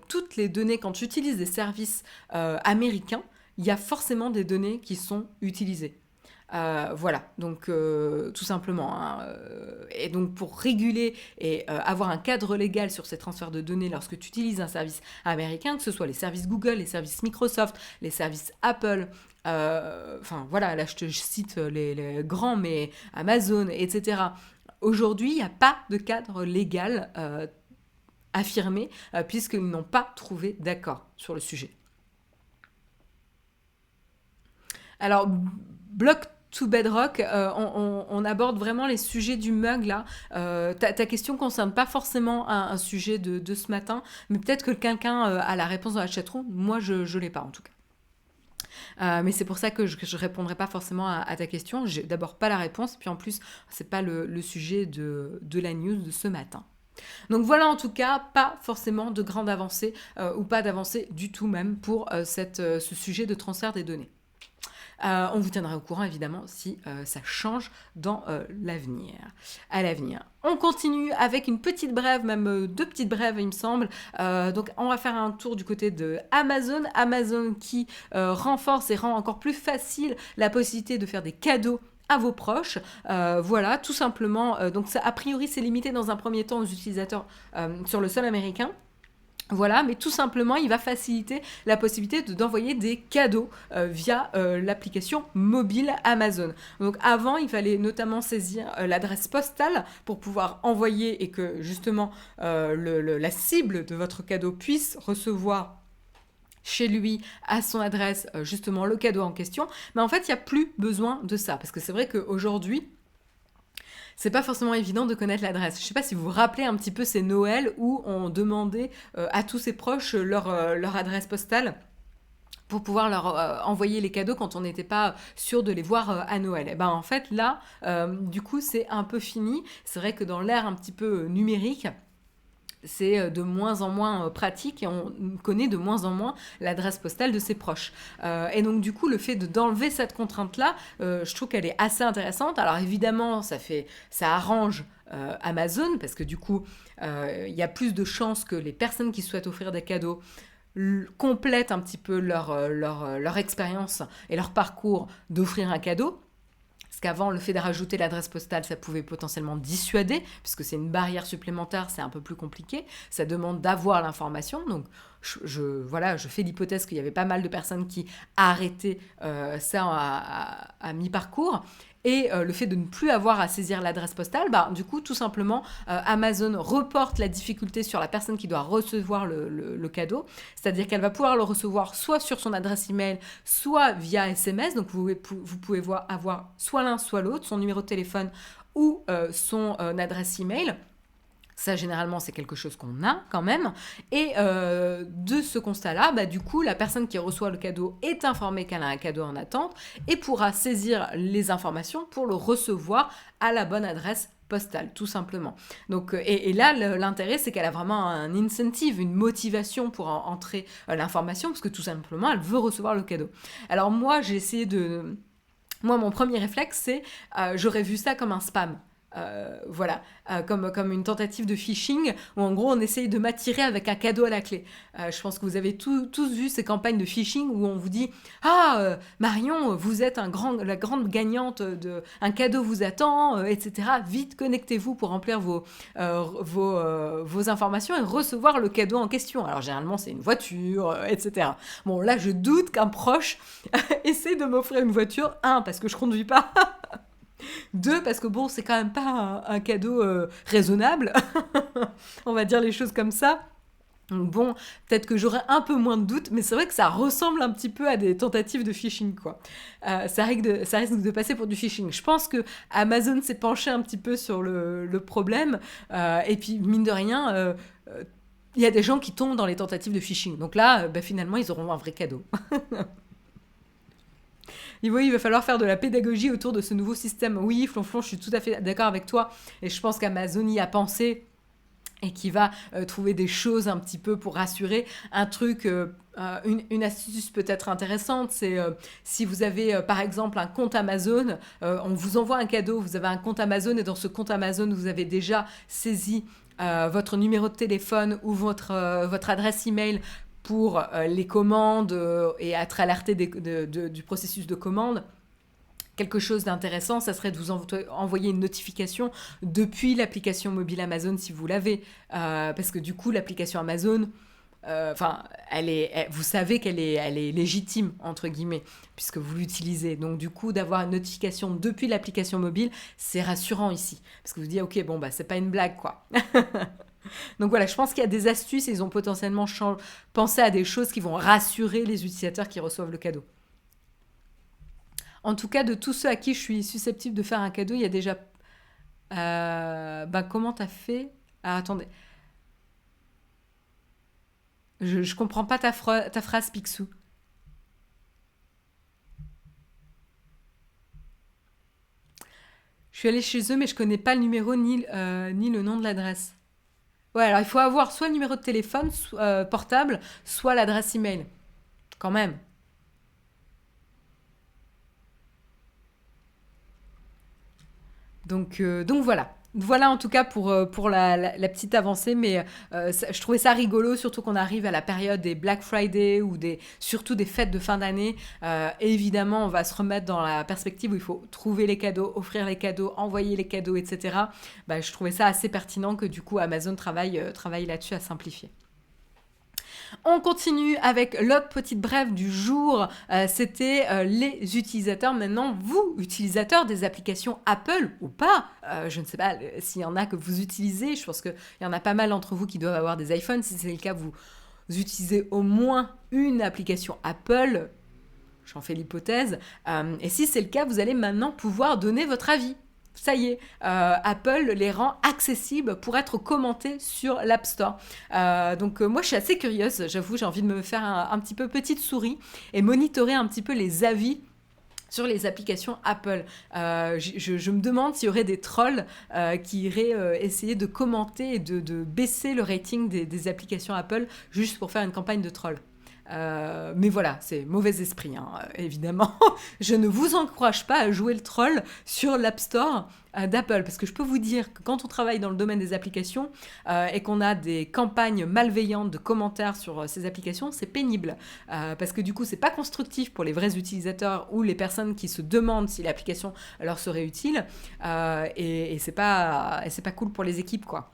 toutes les données, quand tu utilises des services américains, il y a forcément des données qui sont utilisées. Voilà, donc tout simplement. Hein, et donc pour réguler et avoir un cadre légal sur ces transferts de données lorsque tu utilises un service américain, que ce soit les services Google, les services Microsoft, les services Apple, enfin voilà, là je te cite les grands, mais Amazon, etc. Aujourd'hui, il n'y a pas de cadre légal affirmé puisqu'ils n'ont pas trouvé d'accord sur le sujet. Alors, Block to Bedrock, on aborde vraiment les sujets du mug là. Ta question ne concerne pas forcément un sujet de ce matin, mais peut-être que quelqu'un a la réponse dans la chatroom. Moi, je ne l'ai pas en tout cas. Mais c'est pour ça que je ne répondrai pas forcément à ta question. J'ai d'abord pas la réponse, puis en plus, ce n'est pas le sujet de la news de ce matin. Donc voilà, en tout cas, pas forcément de grande avancée ou pas d'avancée du tout même pour ce sujet de transfert des données. On vous tiendra au courant évidemment si ça change dans l'avenir. À l'avenir. On continue avec une petite brève, même deux petites brèves il me semble. Donc on va faire un tour du côté de Amazon. Amazon qui renforce et rend encore plus facile la possibilité de faire des cadeaux à vos proches. Voilà, tout simplement. Donc ça, a priori, c'est limité dans un premier temps aux utilisateurs sur le sol américain. Voilà, mais tout simplement, il va faciliter la possibilité d'envoyer des cadeaux via l'application mobile Amazon. Donc avant, il fallait notamment saisir l'adresse postale pour pouvoir envoyer et que justement la cible de votre cadeau puisse recevoir chez lui, à son adresse, justement le cadeau en question. Mais en fait, il n'y a plus besoin de ça. Parce que c'est vrai qu'aujourd'hui, c'est pas forcément évident de connaître l'adresse. Je sais pas si vous vous rappelez un petit peu ces Noëls où on demandait à tous ses proches leur adresse postale pour pouvoir leur envoyer les cadeaux quand on n'était pas sûr de les voir à Noël. Et ben en fait là, du coup c'est un peu fini. C'est vrai que dans l'ère un petit peu numérique, c'est de moins en moins pratique et on connaît de moins en moins l'adresse postale de ses proches. Et donc du coup, le fait d'enlever cette contrainte-là, je trouve qu'elle est assez intéressante. Alors évidemment, ça arrange Amazon parce que du coup, il y a plus de chances que les personnes qui souhaitent offrir des cadeaux complètent un petit peu leur expérience et leur parcours d'offrir un cadeau. Parce qu'avant, le fait de rajouter l'adresse postale, ça pouvait potentiellement dissuader, puisque c'est une barrière supplémentaire, c'est un peu plus compliqué. Ça demande d'avoir l'information. Donc, je fais l'hypothèse qu'il y avait pas mal de personnes qui arrêtaient ça à mi-parcours. Et le fait de ne plus avoir à saisir l'adresse postale, du coup, tout simplement, Amazon reporte la difficulté sur la personne qui doit recevoir le cadeau. C'est-à-dire qu'elle va pouvoir le recevoir soit sur son adresse email, soit via SMS. Donc, vous pouvez avoir soit l'un, soit l'autre, son numéro de téléphone ou son adresse email. Ça, généralement, c'est quelque chose qu'on a quand même. Et de ce constat-là, du coup, la personne qui reçoit le cadeau est informée qu'elle a un cadeau en attente et pourra saisir les informations pour le recevoir à la bonne adresse postale, tout simplement. Donc, et là, l'intérêt, c'est qu'elle a vraiment un incentive, une motivation pour entrer l'information, parce que tout simplement, elle veut recevoir le cadeau. Alors moi, j'ai essayé de... Moi, mon premier réflexe, c'est j'aurais vu ça comme un spam. Comme une tentative de phishing où en gros on essaye de m'attirer avec un cadeau à la clé. Je pense que vous avez tous vu ces campagnes de phishing où on vous dit Marion, vous êtes la grande gagnante un cadeau vous attend, etc. Vite connectez-vous pour remplir vos informations et recevoir le cadeau en question. Alors généralement c'est une voiture, etc. Bon là je doute qu'un proche essaie de m'offrir une voiture, parce que je conduis pas. Deux, parce que bon, c'est quand même pas un cadeau raisonnable. On va dire les choses comme ça. Donc bon, peut-être que j'aurais un peu moins de doutes, mais c'est vrai que ça ressemble un petit peu à des tentatives de phishing, quoi. Ça risque de passer pour du phishing. Je pense que Amazon s'est penché un petit peu sur le problème, et puis mine de rien, il y a des gens qui tombent dans les tentatives de phishing. Donc là, finalement, ils auront un vrai cadeau. Et oui, il va falloir faire de la pédagogie autour de ce nouveau système. Oui, Flonflon, je suis tout à fait d'accord avec toi, et je pense qu'Amazon y a pensé et qui va trouver des choses un petit peu pour rassurer. Un truc, une astuce peut-être intéressante, c'est si vous avez par exemple un compte Amazon, on vous envoie un cadeau, vous avez un compte Amazon et dans ce compte Amazon, vous avez déjà saisi votre numéro de téléphone ou votre adresse email pour les commandes et être alerté du processus de commande. Quelque chose d'intéressant, ça serait de vous envoyer une notification depuis l'application mobile Amazon si vous l'avez. Parce que du coup, l'application Amazon, vous savez elle est légitime, entre guillemets, puisque vous l'utilisez. Donc du coup, d'avoir une notification depuis l'application mobile, c'est rassurant ici. Parce que vous dites, ok, bon, c'est pas une blague, quoi. Donc voilà, je pense qu'il y a des astuces et ils ont potentiellement pensé à des choses qui vont rassurer les utilisateurs qui reçoivent le cadeau. En tout cas, de tous ceux à qui je suis susceptible de faire un cadeau, il y a déjà... comment t'as fait? Ah, attendez. Je comprends pas ta phrase, Picsou. Je suis allée chez eux, mais je connais pas le numéro ni le nom de l'adresse. Ouais, alors il faut avoir soit le numéro de téléphone portable, soit l'adresse email. Quand même. Donc voilà. Voilà en tout cas pour la petite avancée, mais je trouvais ça rigolo, surtout qu'on arrive à la période des Black Friday ou surtout des fêtes de fin d'année. Et évidemment, on va se remettre dans la perspective où il faut trouver les cadeaux, offrir les cadeaux, envoyer les cadeaux, etc. Je trouvais ça assez pertinent que du coup Amazon travaille là-dessus à simplifier. On continue avec l'autre petite brève du jour. C'était les utilisateurs. Maintenant, vous, utilisateurs des applications Apple ou pas, je ne sais pas s'il y en a que vous utilisez. Je pense qu'il y en a pas mal d'entre vous qui doivent avoir des iPhones. Si c'est le cas, vous utilisez au moins une application Apple. J'en fais l'hypothèse. Et si c'est le cas, vous allez maintenant pouvoir donner votre avis. Ça y est, Apple les rend accessibles pour être commentés sur l'App Store. Donc moi, je suis assez curieuse, j'avoue, j'ai envie de me faire un petit peu petite souris et monitorer un petit peu les avis sur les applications Apple. Je me demande s'il y aurait des trolls qui iraient essayer de commenter et de baisser le rating des applications Apple juste pour faire une campagne de troll. Mais voilà, c'est mauvais esprit, hein, évidemment. Je ne vous encourage pas à jouer le troll sur l'App Store d'Apple, parce que je peux vous dire que quand on travaille dans le domaine des applications et qu'on a des campagnes malveillantes de commentaires sur ces applications, c'est pénible, parce que du coup, c'est pas constructif pour les vrais utilisateurs ou les personnes qui se demandent si l'application leur serait utile, et c'est pas cool pour les équipes, quoi.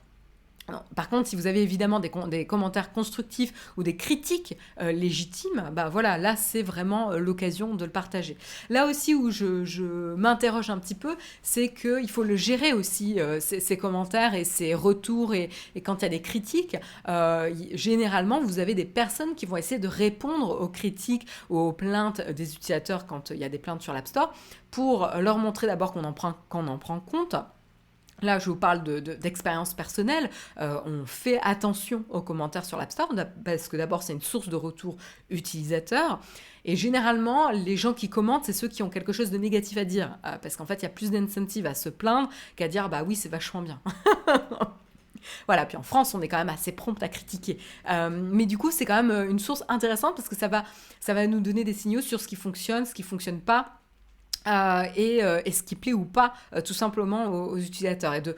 Non. Par contre, si vous avez évidemment des commentaires constructifs ou des critiques légitimes, voilà, là c'est vraiment l'occasion de le partager. Là aussi où je m'interroge un petit peu, c'est qu'il faut le gérer aussi, ces commentaires et ces retours, et quand il y a des critiques, généralement vous avez des personnes qui vont essayer de répondre aux critiques ou aux plaintes des utilisateurs quand il y a des plaintes sur l'App Store, pour leur montrer d'abord qu'on en prend compte. Là, je vous parle d'expérience personnelle. On fait attention aux commentaires sur l'App Store parce que d'abord, c'est une source de retour utilisateur. Et généralement, les gens qui commentent, c'est ceux qui ont quelque chose de négatif à dire. Parce qu'en fait, il y a plus d'incentive à se plaindre qu'à dire « bah oui, c'est vachement bien ». Voilà, puis en France, on est quand même assez prompt à critiquer. Mais du coup, c'est quand même une source intéressante parce que ça va nous donner des signaux sur ce qui fonctionne pas. Et ce qui plaît ou pas tout simplement aux utilisateurs, et de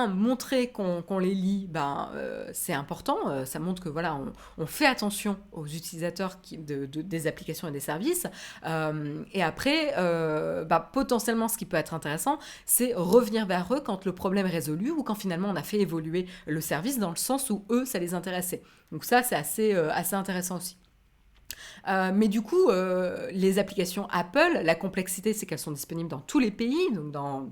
montrer qu'on les lit, c'est important, ça montre que voilà, on fait attention aux utilisateurs des applications et des services, et après potentiellement ce qui peut être intéressant, c'est revenir vers eux quand le problème est résolu ou quand finalement on a fait évoluer le service dans le sens où eux ça les intéressait. Donc ça c'est assez intéressant aussi. Mais du coup, les applications Apple, la complexité, c'est qu'elles sont disponibles dans tous les pays, donc dans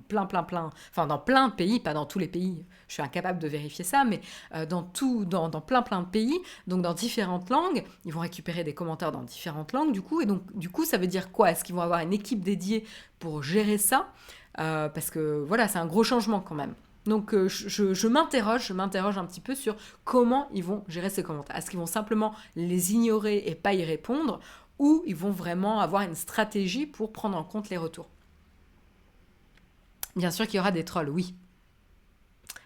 enfin dans plein de pays, pas dans tous les pays, je suis incapable de vérifier ça, mais dans plein de pays, donc dans différentes langues. Ils vont récupérer des commentaires dans différentes langues, du coup, et donc du coup, ça veut dire quoi? Est-ce qu'ils vont avoir une équipe dédiée pour gérer ça? Parce que voilà, c'est un gros changement quand même. Donc je m'interroge un petit peu sur comment ils vont gérer ces commentaires. Est-ce qu'ils vont simplement les ignorer et pas y répondre, ou ils vont vraiment avoir une stratégie pour prendre en compte les retours? Bien sûr qu'il y aura des trolls, oui.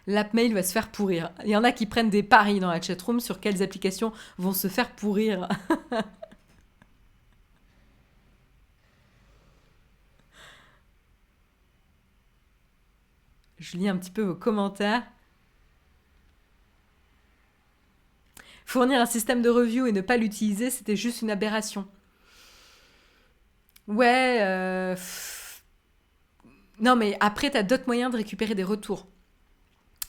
L'app mail va se faire pourrir. Il y en a qui prennent des paris dans la chatroom sur quelles applications vont se faire pourrir. Je lis un petit peu vos commentaires. Fournir un système de review et ne pas l'utiliser, c'était juste une aberration. Ouais, non, mais après, tu as d'autres moyens de récupérer des retours.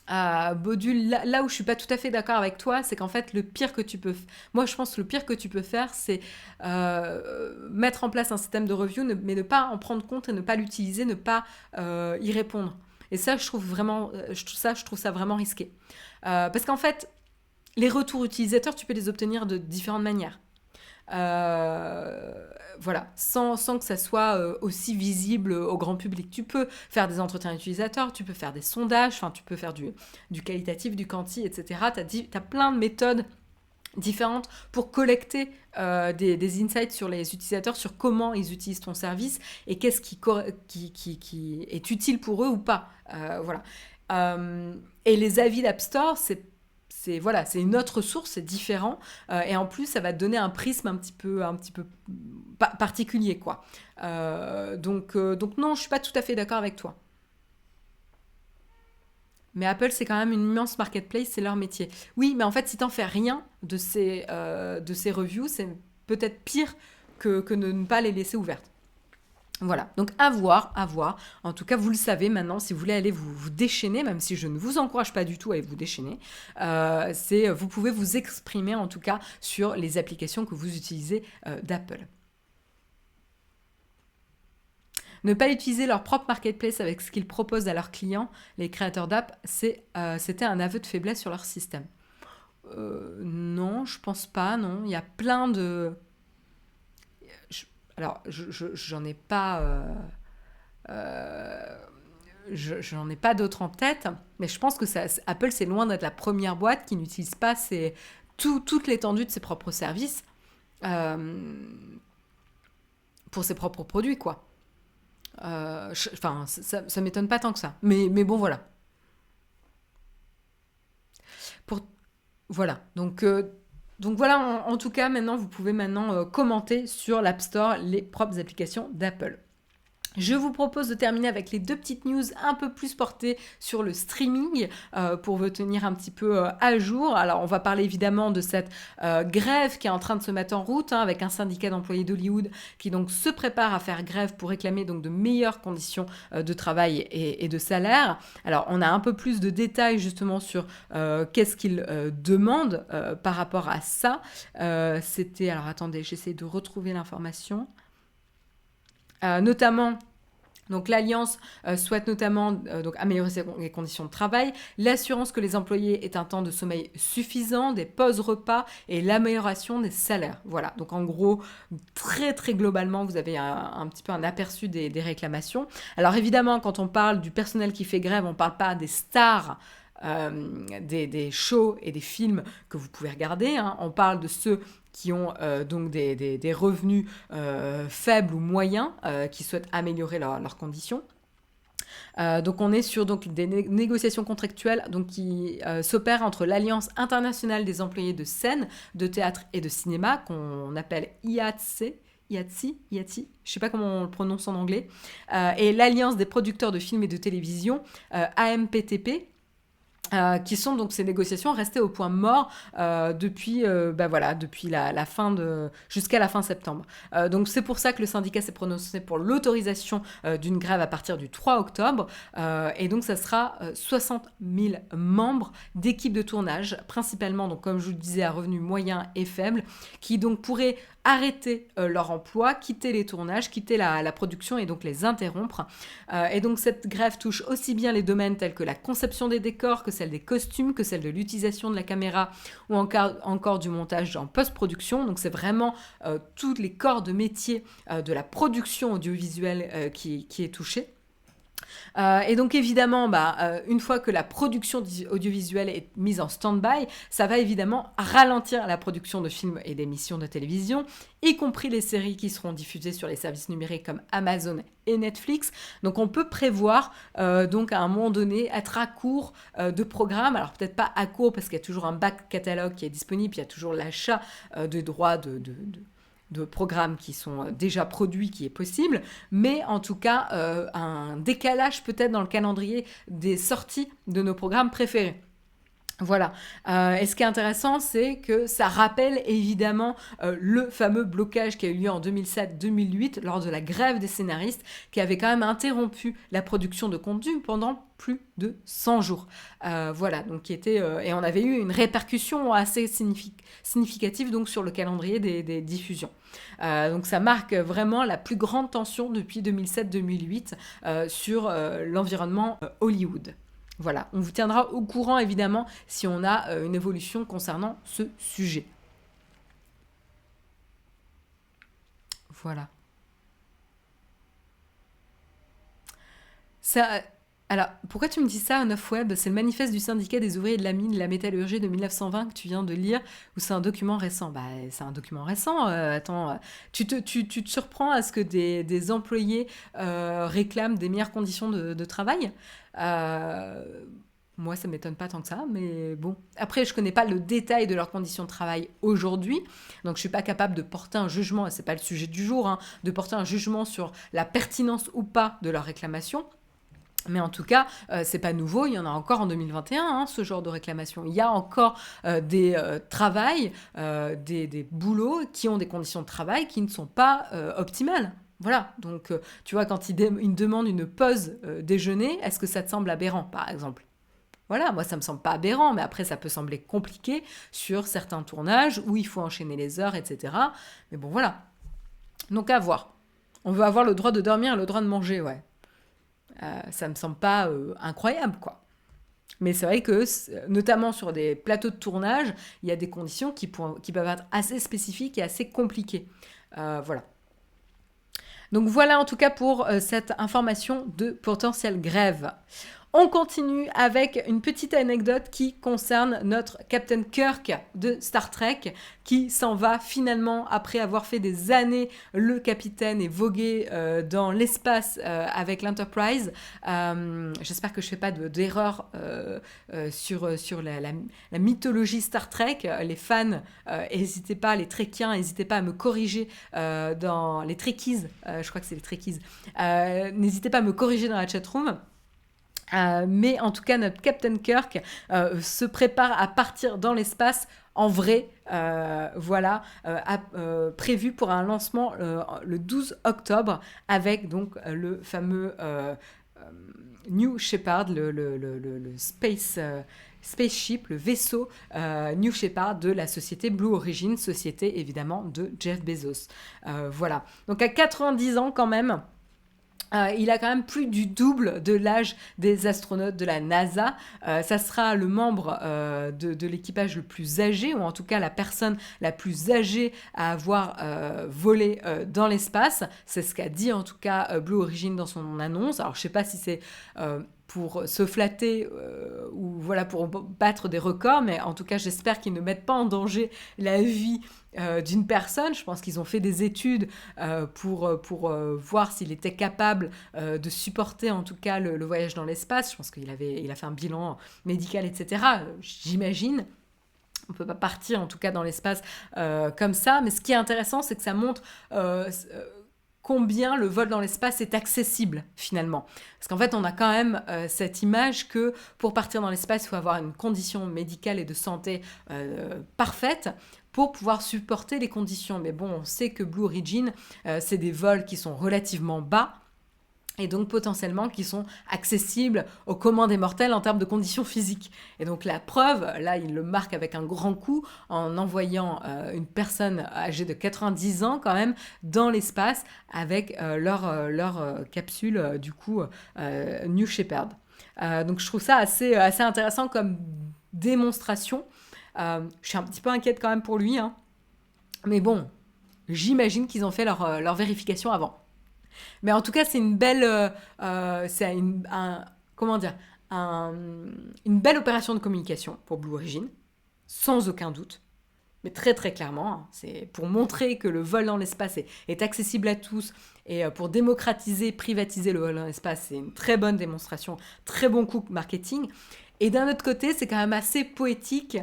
Bodul, là où je suis pas tout à fait d'accord avec toi, c'est qu'en fait, le pire que tu peux... Moi, je pense que le pire que tu peux faire, c'est mettre en place un système de review, mais ne pas en prendre compte et ne pas l'utiliser, ne pas y répondre. Et ça, je trouve ça vraiment risqué. Parce qu'en fait, les retours utilisateurs, tu peux les obtenir de différentes manières. Voilà, sans que ça soit aussi visible au grand public. Tu peux faire des entretiens utilisateurs, tu peux faire des sondages, enfin, tu peux faire du qualitatif, du quanti, etc. Tu as plein de méthodes différentes pour collecter des insights sur les utilisateurs, sur comment ils utilisent ton service et qu'est-ce qui est utile pour eux ou pas. Voilà. Et les avis d'App Store, voilà, c'est une autre source, c'est différent. Et en plus, ça va te donner un prisme un petit peu particulier, quoi. Donc non, je suis pas tout à fait d'accord avec toi. Mais Apple, c'est quand même une immense marketplace, c'est leur métier. Oui, mais en fait, si t'en fais rien de ces reviews, c'est peut-être pire que de ne pas les laisser ouvertes. Voilà, donc à voir, à voir. En tout cas, vous le savez maintenant, si vous voulez aller vous déchaîner, même si je ne vous encourage pas du tout à aller vous déchaîner, vous pouvez vous exprimer en tout cas sur les applications que vous utilisez d'Apple. Ne pas utiliser leur propre marketplace avec ce qu'ils proposent à leurs clients, les créateurs d'app, c'était un aveu de faiblesse sur leur système. Non, je pense pas, non. Il y a plein de... Alors, j'en ai pas... j'en ai pas d'autres en tête, mais je pense que Apple, c'est loin d'être la première boîte qui n'utilise pas toute l'étendue de ses propres services pour ses propres produits, quoi. Enfin, ça m'étonne pas tant que ça. Mais bon, voilà. Pour, voilà. Donc voilà, en tout cas, maintenant, vous pouvez commenter sur l'App Store les propres applications d'Apple. Je vous propose de terminer avec les deux petites news un peu plus portées sur le streaming pour vous tenir un petit peu à jour. Alors, on va parler évidemment de cette grève qui est en train de se mettre en route avec un syndicat d'employés d'Hollywood qui donc se prépare à faire grève pour réclamer donc de meilleures conditions de travail et de salaire. Alors, on a un peu plus de détails justement sur qu'est-ce qu'ils demandent par rapport à ça. Alors attendez, j'essaie de retrouver l'information. Notamment, donc l'Alliance souhaite notamment améliorer les conditions de travail, l'assurance que les employés aient un temps de sommeil suffisant, des pauses repas et l'amélioration des salaires. Voilà, donc en gros, très très globalement, vous avez un petit peu un aperçu des réclamations. Alors évidemment, quand on parle du personnel qui fait grève, on ne parle pas des stars des shows et des films que vous pouvez regarder. Hein. On parle de ceux qui ont donc des revenus faibles ou moyens, qui souhaitent améliorer leurs conditions. Donc on est sur des négociations contractuelles qui s'opèrent entre l'Alliance internationale des employés de scène, de théâtre et de cinéma, qu'on appelle IATSE, IATSI, je ne sais pas comment on le prononce en anglais, et l'Alliance des producteurs de films et de télévision, AMPTP, qui sont donc ces négociations restées au point mort depuis la fin jusqu'à la fin septembre. Donc c'est pour ça que le syndicat s'est prononcé pour l'autorisation d'une grève à partir du 3 octobre. Et donc ça sera 60 000 membres d'équipes de tournage, principalement, donc, comme je vous le disais, à revenus moyens et faibles, qui donc pourraient arrêter leur emploi, quitter les tournages, quitter la production et donc les interrompre. Et donc cette grève touche aussi bien les domaines tels que la conception des décors, que celle des costumes, que celle de l'utilisation de la caméra ou encore du montage en post-production. Donc c'est vraiment tous les corps de métier de la production audiovisuelle qui est touchée. Et donc évidemment, une fois que la production audiovisuelle est mise en stand-by, ça va évidemment ralentir la production de films et d'émissions de télévision, y compris les séries qui seront diffusées sur les services numériques comme Amazon et Netflix. Donc on peut prévoir donc à un moment donné être à court de programmes. Alors peut-être pas à court parce qu'il y a toujours un back catalogue qui est disponible, il y a toujours l'achat de droits de programmes qui sont déjà produits qui est possible, mais en tout cas un décalage peut-être dans le calendrier des sorties de nos programmes préférés. Voilà. Et ce qui est intéressant, c'est que ça rappelle évidemment le fameux blocage qui a eu lieu en 2007-2008 lors de la grève des scénaristes qui avait quand même interrompu la production de contenu pendant plus de 100 jours. Voilà, donc qui était et on avait eu une répercussion assez significative donc sur le calendrier des diffusions. Donc ça marque vraiment la plus grande tension depuis 2007-2008 sur l'environnement Hollywood. Voilà, on vous tiendra au courant évidemment si on a une évolution concernant ce sujet. Voilà. Ça, alors, pourquoi tu me dis ça, Web? C'est le manifeste du syndicat des ouvriers de la mine, la métallurgie de 1920 que tu viens de lire, ou c'est un document récent? Bah, c'est un document récent. Attends, tu te surprends à ce que des employés réclament des meilleures conditions de travail? Euh, Moi, ça m'étonne pas tant que ça, mais bon. Après, je connais pas le détail de leurs conditions de travail aujourd'hui, donc je suis pas capable de porter un jugement, et c'est pas le sujet du jour, hein, de porter un jugement sur la pertinence ou pas de leurs réclamations. Mais en tout cas, c'est pas nouveau, il y en a encore en 2021, hein, ce genre de réclamation. Il y a encore des travails, des boulots qui ont des conditions de travail qui ne sont pas optimales. Voilà, donc tu vois, quand ils demandent une pause déjeuner, est-ce que ça te semble aberrant, par exemple? Voilà, moi ça me semble pas aberrant, mais après ça peut sembler compliqué sur certains tournages où il faut enchaîner les heures, etc. Mais bon, voilà. Donc à voir. On veut avoir le droit de dormir et le droit de manger, ouais. Ça me semble pas incroyable, quoi. Mais c'est vrai que, notamment sur des plateaux de tournage, il y a des conditions qui peuvent être assez spécifiques et assez compliquées. Voilà. Donc voilà en tout cas pour cette information de potentielle grève. On continue avec une petite anecdote qui concerne notre Captain Kirk de Star Trek qui s'en va finalement après avoir fait des années le capitaine et vogué dans l'espace avec l'Enterprise. J'espère que je ne fais pas d'erreur sur la mythologie Star Trek. Les fans, n'hésitez pas, les Trekiens, n'hésitez pas à me corriger dans les Trekkies, je crois que c'est les Trekkies, n'hésitez pas à me corriger dans la chatroom. Mais en tout cas, notre Captain Kirk se prépare à partir dans l'espace en vrai, prévu pour un lancement le 12 octobre avec donc le fameux New Shepard, le spaceship, le vaisseau New Shepard de la société Blue Origin, société évidemment de Jeff Bezos. Voilà, donc à 90 ans quand même. Il a quand même plus du double de l'âge des astronautes de la NASA. Ça sera le membre de l'équipage le plus âgé, ou en tout cas la personne la plus âgée à avoir volé dans l'espace. C'est ce qu'a dit en tout cas Blue Origin dans son annonce. Alors je ne sais pas si c'est pour se flatter ou voilà pour battre des records, mais en tout cas j'espère qu'ils ne mettent pas en danger la vie d'une personne. Je pense qu'ils ont fait des études pour voir s'il était capable de supporter en tout cas le voyage dans l'espace. Je pense qu'il a fait un bilan médical, etc. J'imagine. On ne peut pas partir en tout cas dans l'espace comme ça. Mais ce qui est intéressant, c'est que ça montre combien le vol dans l'espace est accessible finalement. Parce qu'en fait, on a quand même cette image que pour partir dans l'espace, il faut avoir une condition médicale et de santé parfaite pour pouvoir supporter les conditions. Mais bon, on sait que Blue Origin, c'est des vols qui sont relativement bas, et donc potentiellement qui sont accessibles au commun des mortels en termes de conditions physiques. Et donc la preuve, là il le marque avec un grand coup en envoyant une personne âgée de 90 ans quand même dans l'espace avec leur capsule du coup New Shepard. Donc je trouve ça assez intéressant comme démonstration. Je suis un petit peu inquiète quand même pour lui, hein. Mais bon, j'imagine qu'ils ont fait leur vérification avant. Mais en tout cas, c'est une belle, comment dire, une belle opération de communication pour Blue Origin, sans aucun doute. Mais très très clairement, hein, c'est pour montrer que le vol dans l'espace est accessible à tous et pour démocratiser, privatiser le vol dans l'espace, c'est une très bonne démonstration, très bon coup marketing. Et d'un autre côté, c'est quand même assez poétique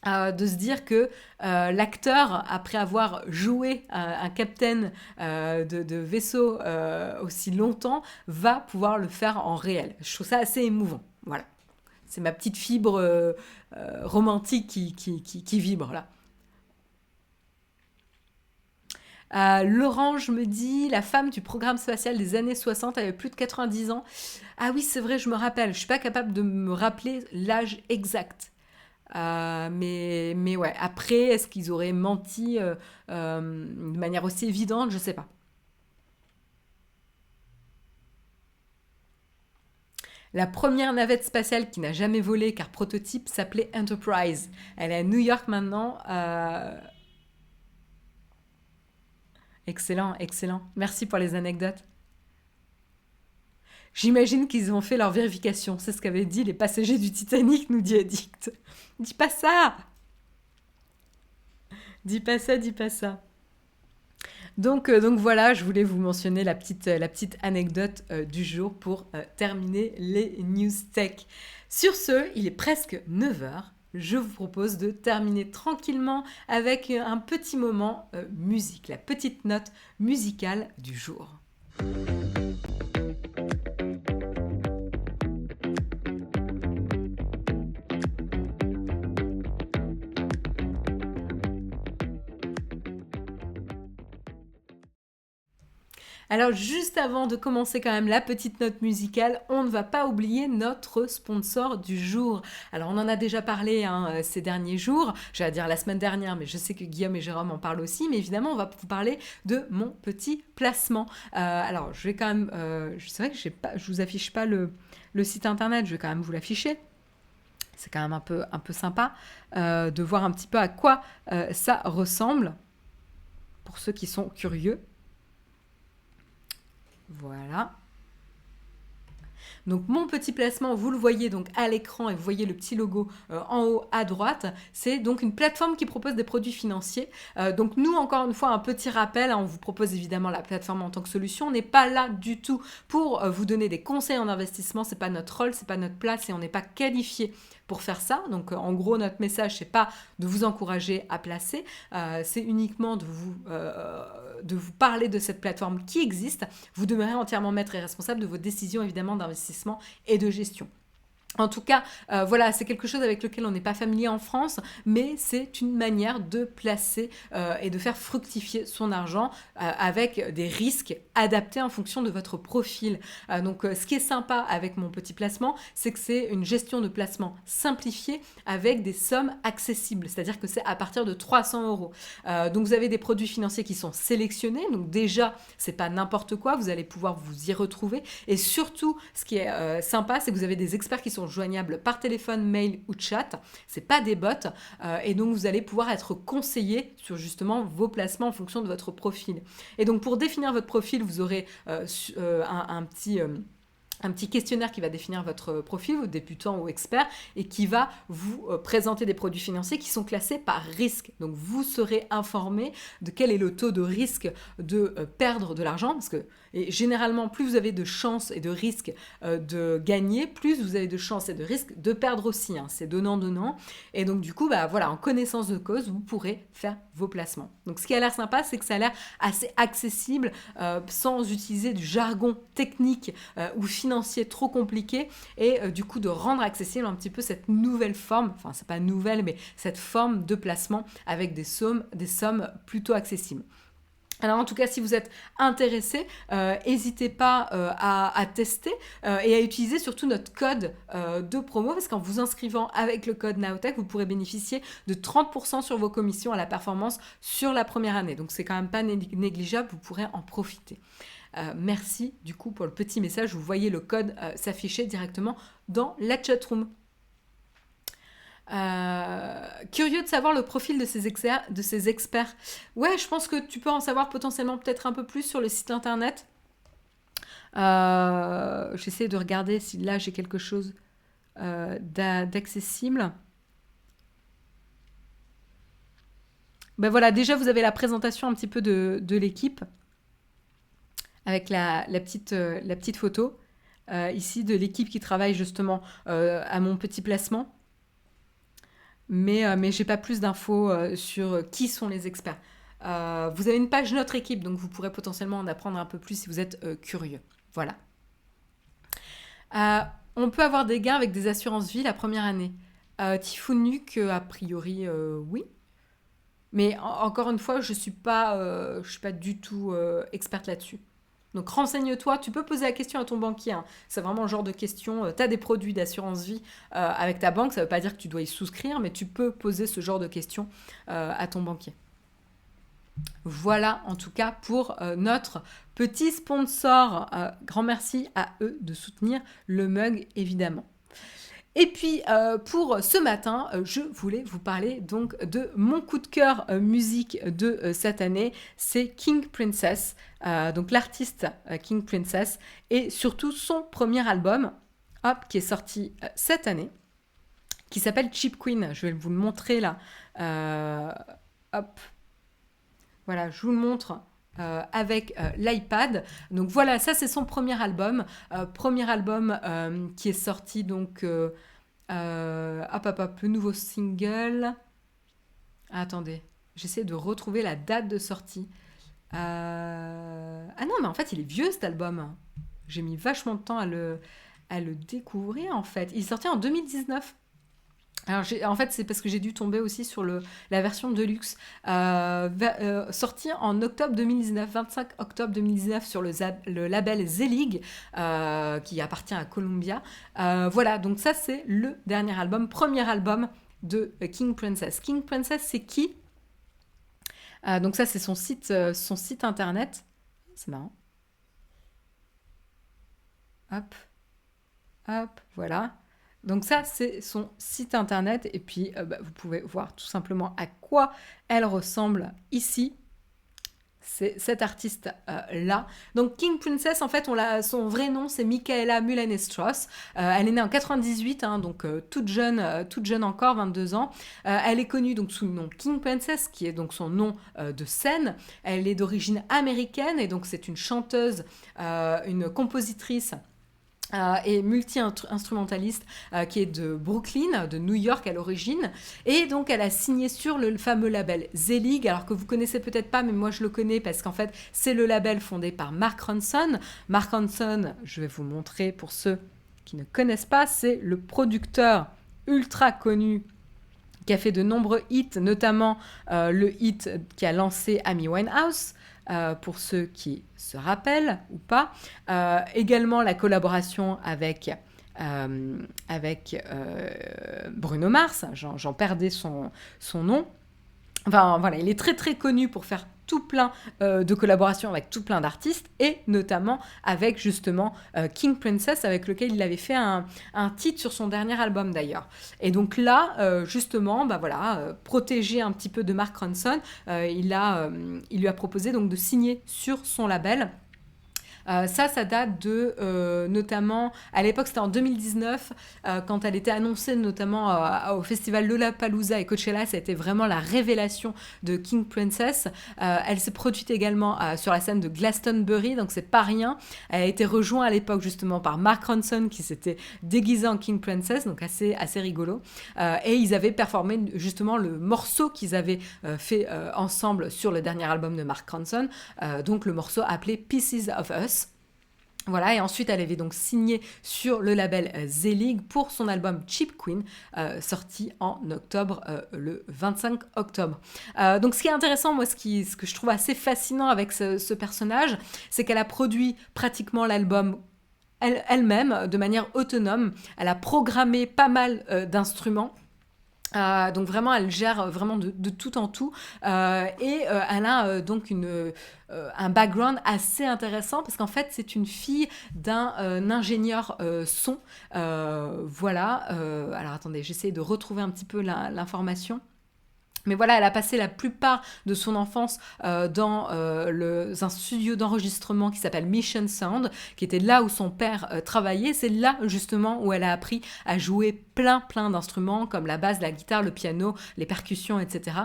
de se dire que l'acteur, après avoir joué un capitaine de vaisseau aussi longtemps, va pouvoir le faire en réel. Je trouve ça assez émouvant. Voilà. C'est ma petite fibre romantique qui vibre là. L'Orange me dit, la femme du programme spatial des années 60 avait plus de 90 ans. Ah oui, c'est vrai, je me rappelle. Je suis pas capable de me rappeler l'âge exact. Mais ouais, après, est-ce qu'ils auraient menti de manière aussi évidente? Je sais pas. La première navette spatiale qui n'a jamais volé, car prototype, s'appelait Enterprise. Elle est à New York maintenant. Excellent, excellent. Merci pour les anecdotes. J'imagine qu'ils ont fait leur vérification. C'est ce qu'avaient dit les passagers du Titanic, nous dit Addict. Dis pas ça! Dis pas ça, dis pas ça. Donc voilà, je voulais vous mentionner la petite anecdote du jour pour terminer les news tech. Sur ce, il est presque 9 heures. Je vous propose de terminer tranquillement avec un petit moment musique, la petite note musicale du jour. Alors juste avant de commencer quand même la petite note musicale, on ne va pas oublier notre sponsor du jour. Alors on en a déjà parlé ces derniers jours, j'allais dire la semaine dernière, mais je sais que Guillaume et Jérôme en parlent aussi, mais évidemment on va vous parler de mon petit placement. Alors je vais quand même, c'est vrai que je vous affiche pas le site internet, je vais quand même vous l'afficher. C'est quand même un peu sympa de voir un petit peu à quoi ça ressemble, pour ceux qui sont curieux. Voilà. Donc mon petit placement, vous le voyez donc à l'écran et vous voyez le petit logo en haut à droite. C'est donc une plateforme qui propose des produits financiers. Donc nous, encore une fois, un petit rappel, on vous propose évidemment la plateforme en tant que solution. On n'est pas là du tout pour vous donner des conseils en investissement. C'est pas notre rôle, c'est pas notre place et on n'est pas qualifié pour faire ça. Donc en gros, notre message, c'est pas de vous encourager à placer, c'est uniquement de vous parler de cette plateforme qui existe. Vous demeurez entièrement maître et responsable de vos décisions évidemment d'investissement et de gestion. En tout cas, voilà, c'est quelque chose avec lequel on n'est pas familier en France, mais c'est une manière de placer et de faire fructifier son argent avec des risques adaptés en fonction de votre profil. Donc, ce qui est sympa avec mon petit placement, c'est que c'est une gestion de placement simplifiée avec des sommes accessibles, c'est-à-dire que c'est à partir de 300 euros. Donc, vous avez des produits financiers qui sont sélectionnés, donc déjà, c'est pas n'importe quoi, vous allez pouvoir vous y retrouver. Et surtout, ce qui est sympa, c'est que vous avez des experts qui sont joignables par téléphone, mail ou chat. C'est pas des bots et donc vous allez pouvoir être conseillé sur justement vos placements en fonction de votre profil. Et donc pour définir votre profil, vous aurez un petit questionnaire qui va définir votre profil, ou débutant ou expert, et qui va vous présenter des produits financiers qui sont classés par risque. Donc vous serez informé de quel est le taux de risque de perdre de l'argent, parce que Et généralement, plus vous avez de chances et de risques de gagner, plus vous avez de chances et de risques de perdre aussi. Hein. C'est donnant-donnant. Et donc, du coup, voilà, en connaissance de cause, vous pourrez faire vos placements. Donc, ce qui a l'air sympa, c'est que ça a l'air assez accessible, sans utiliser du jargon technique ou financier trop compliqué, et du coup, de rendre accessible un petit peu cette nouvelle forme, enfin, c'est pas nouvelle, mais cette forme de placement avec des sommes plutôt accessibles. Alors en tout cas, si vous êtes intéressé, n'hésitez pas à tester et à utiliser surtout notre code de promo, parce qu'en vous inscrivant avec le code Naotech, vous pourrez bénéficier de 30% sur vos commissions à la performance sur la première année. Donc c'est quand même pas négligeable, vous pourrez en profiter. Merci du coup pour le petit message, vous voyez le code s'afficher directement dans la chatroom. Curieux de savoir le profil de ces experts. Ouais, je pense que tu peux en savoir potentiellement peut-être un peu plus sur le site internet. J'essaie de regarder si là j'ai quelque chose d'accessible. Ben voilà, déjà vous avez la présentation un petit peu de l'équipe avec la petite photo ici de l'équipe qui travaille justement à mon petit placement. Mais je n'ai pas plus d'infos sur qui sont les experts. Vous avez une page Notre Équipe, donc vous pourrez potentiellement en apprendre un peu plus si vous êtes curieux. Voilà. On peut avoir des gains avec des assurances vie la première année. Tifounuk, a priori, oui. Mais encore une fois, je ne suis pas du tout experte là-dessus. Donc renseigne-toi, tu peux poser la question à ton banquier. Hein. C'est vraiment le genre de question. Tu as des produits d'assurance vie avec ta banque, ça ne veut pas dire que tu dois y souscrire, mais tu peux poser ce genre de questions à ton banquier. Voilà en tout cas pour notre petit sponsor. Grand merci à eux de soutenir le mug évidemment. Et puis pour ce matin, je voulais vous parler donc de mon coup de cœur musique de cette année, c'est King Princess, donc l'artiste King Princess, et surtout son premier album, qui est sorti cette année, qui s'appelle Cheap Queen. Je vais vous le montrer là. Voilà, je vous le montre. Avec l'iPad. Donc voilà, ça c'est son premier album. Qui est sorti donc... le nouveau single. Attendez, j'essaie de retrouver la date de sortie. Ah non, mais en fait il est vieux cet album. J'ai mis vachement de temps à le découvrir en fait. Il est sorti en 2019. Alors, en fait, c'est parce que j'ai dû tomber aussi sur la version Deluxe, sortie en octobre 2019, 25 octobre 2019, sur le label Zelig, qui appartient à Columbia. Voilà, donc ça, c'est le dernier album, premier album de King Princess. King Princess, c'est qui ? Donc ça, c'est son site internet. C'est marrant. Hop, voilà. Donc ça, c'est son site internet. Et puis, vous pouvez voir tout simplement à quoi elle ressemble ici. C'est cet artiste-là. Donc King Princess, en fait, son vrai nom, c'est Michaela Mullen-Strauss. Elle est née en 98, hein, donc toute jeune encore, 22 ans. Elle est connue donc sous le nom King Princess, qui est donc son nom de scène. Elle est d'origine américaine et donc c'est une chanteuse, une compositrice, et multi-instrumentaliste qui est de Brooklyn, de New York à l'origine. Et donc, elle a signé sur le fameux label Zelig, alors que vous connaissez peut-être pas, mais moi je le connais parce qu'en fait, c'est le label fondé par Mark Ronson. Mark Ronson, je vais vous montrer pour ceux qui ne connaissent pas, c'est le producteur ultra connu qui a fait de nombreux hits, notamment le hit qui a lancé Amy Winehouse, pour ceux qui se rappellent ou pas. Également la collaboration avec Bruno Mars, j'en perdais son nom. Enfin voilà, il est très très connu pour faire tout plein de collaborations avec tout plein d'artistes, et notamment avec justement King Princess, avec lequel il avait fait un titre sur son dernier album d'ailleurs. Et donc là, justement, protégé un petit peu de Mark Ronson, il lui a proposé donc de signer sur son label. Ça date de, notamment, à l'époque c'était en 2019, quand elle était annoncée notamment au festival Lollapalooza et Coachella, ça a été vraiment la révélation de King Princess. Elle s'est produite également sur la scène de Glastonbury, donc c'est pas rien. Elle a été rejointe à l'époque justement par Mark Ronson qui s'était déguisé en King Princess, donc assez rigolo. Et ils avaient performé justement le morceau qu'ils avaient fait ensemble sur le dernier album de Mark Ronson, donc le morceau appelé Pieces of Us. Voilà, et ensuite elle avait donc signé sur le label Z-League pour son album Cheap Queen, sorti en octobre, le 25 octobre. Donc ce qui est intéressant, moi ce que je trouve assez fascinant avec ce personnage, c'est qu'elle a produit pratiquement l'album elle-même de manière autonome. Elle a programmé pas mal d'instruments. Donc vraiment, elle gère vraiment de tout en tout. Elle a donc un background assez intéressant parce qu'en fait, c'est une fille d'un ingénieur son. Voilà. Alors attendez, j'essaie de retrouver un petit peu l'information. Mais voilà, elle a passé la plupart de son enfance dans un studio d'enregistrement qui s'appelle Mission Sound, qui était là où son père travaillait. C'est là justement où elle a appris à jouer plein d'instruments comme la basse, la guitare, le piano, les percussions, etc.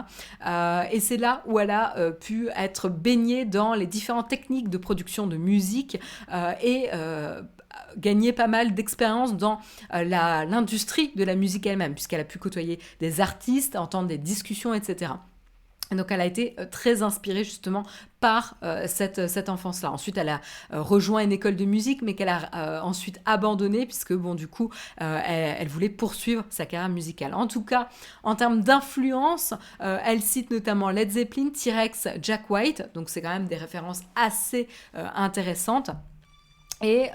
Et c'est là où elle a pu être baignée dans les différentes techniques de production de musique et gagné pas mal d'expérience dans l'industrie de la musique elle-même, puisqu'elle a pu côtoyer des artistes, entendre des discussions, etc. Et donc elle a été très inspirée justement par cette enfance-là. Ensuite, elle a rejoint une école de musique, mais qu'elle a ensuite abandonnée, puisque bon, du coup, elle voulait poursuivre sa carrière musicale. En tout cas, en termes d'influence, elle cite notamment Led Zeppelin, T-Rex, Jack White, donc c'est quand même des références assez intéressantes. Et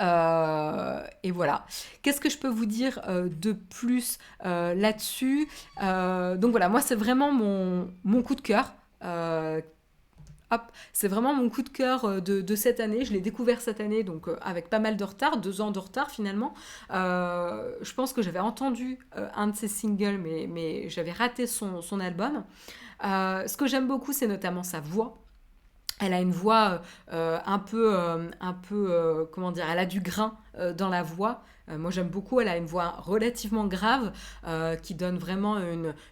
voilà. Qu'est-ce que je peux vous dire de plus là-dessus. Donc voilà, moi c'est vraiment mon coup de cœur. Hop, c'est vraiment mon coup de cœur de cette année. Je l'ai découvert cette année, donc avec pas mal de retard, 2 ans de retard finalement. Je pense que j'avais entendu un de ses singles, mais j'avais raté son album. Ce que j'aime beaucoup, c'est notamment sa voix. Elle a une voix comment dire, elle a du grain dans la voix. Moi j'aime beaucoup, elle a une voix relativement grave qui donne vraiment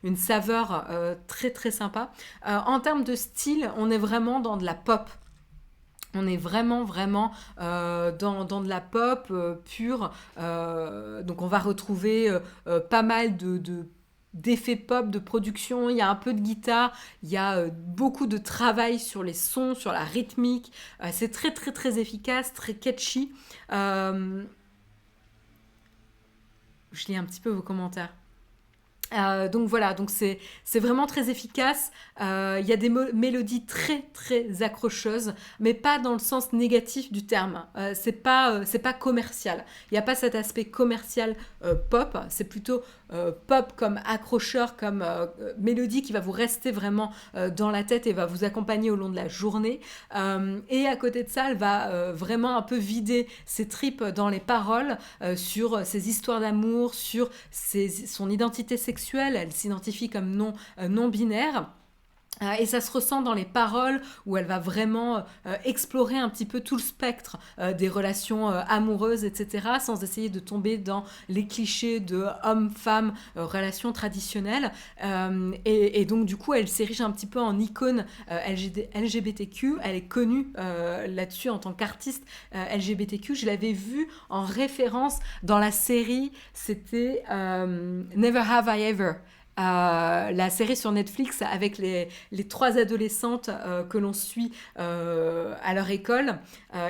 une saveur très très sympa. En termes de style, on est vraiment dans de la pop. On est vraiment dans de la pop pure. Donc on va retrouver pas mal d'effets pop, de production, il y a un peu de guitare, il y a beaucoup de travail sur les sons, sur la rythmique, c'est très efficace, très catchy. Euh, je lis un petit peu vos commentaires. Donc voilà, donc c'est vraiment très efficace. Il y a des mélodies très accrocheuses, mais pas dans le sens négatif du terme. C'est pas commercial. Il n'y a pas cet aspect commercial pop. C'est plutôt pop comme accrocheur, comme mélodie qui va vous rester vraiment dans la tête et va vous accompagner au long de la journée. Et à côté de ça, elle va vraiment un peu vider ses tripes dans les paroles sur ses histoires d'amour, sur son identité sexuelle. Elle s'identifie comme non binaire. Et ça se ressent dans les paroles où elle va vraiment explorer un petit peu tout le spectre des relations amoureuses, etc., sans essayer de tomber dans les clichés de homme-femme, relations traditionnelles. Et donc, du coup, elle s'érige un petit peu en icône LGBTQ. Elle est connue là-dessus en tant qu'artiste LGBTQ. Je l'avais vue en référence dans la série, c'était Never Have I Ever. La série sur Netflix avec les 3 adolescentes que l'on suit à leur école,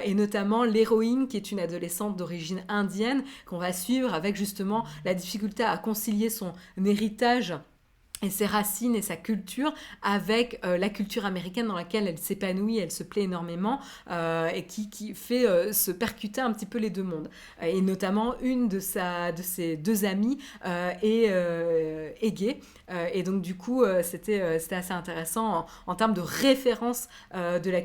et notamment l'héroïne qui est une adolescente d'origine indienne qu'on va suivre avec justement la difficulté à concilier son héritage et ses racines et sa culture avec la culture américaine dans laquelle elle s'épanouit, elle se plaît énormément, et qui fait se percuter un petit peu les deux mondes. Et notamment une de ses 2 amies est gay. Et donc du coup, c'était assez intéressant en termes de référence de la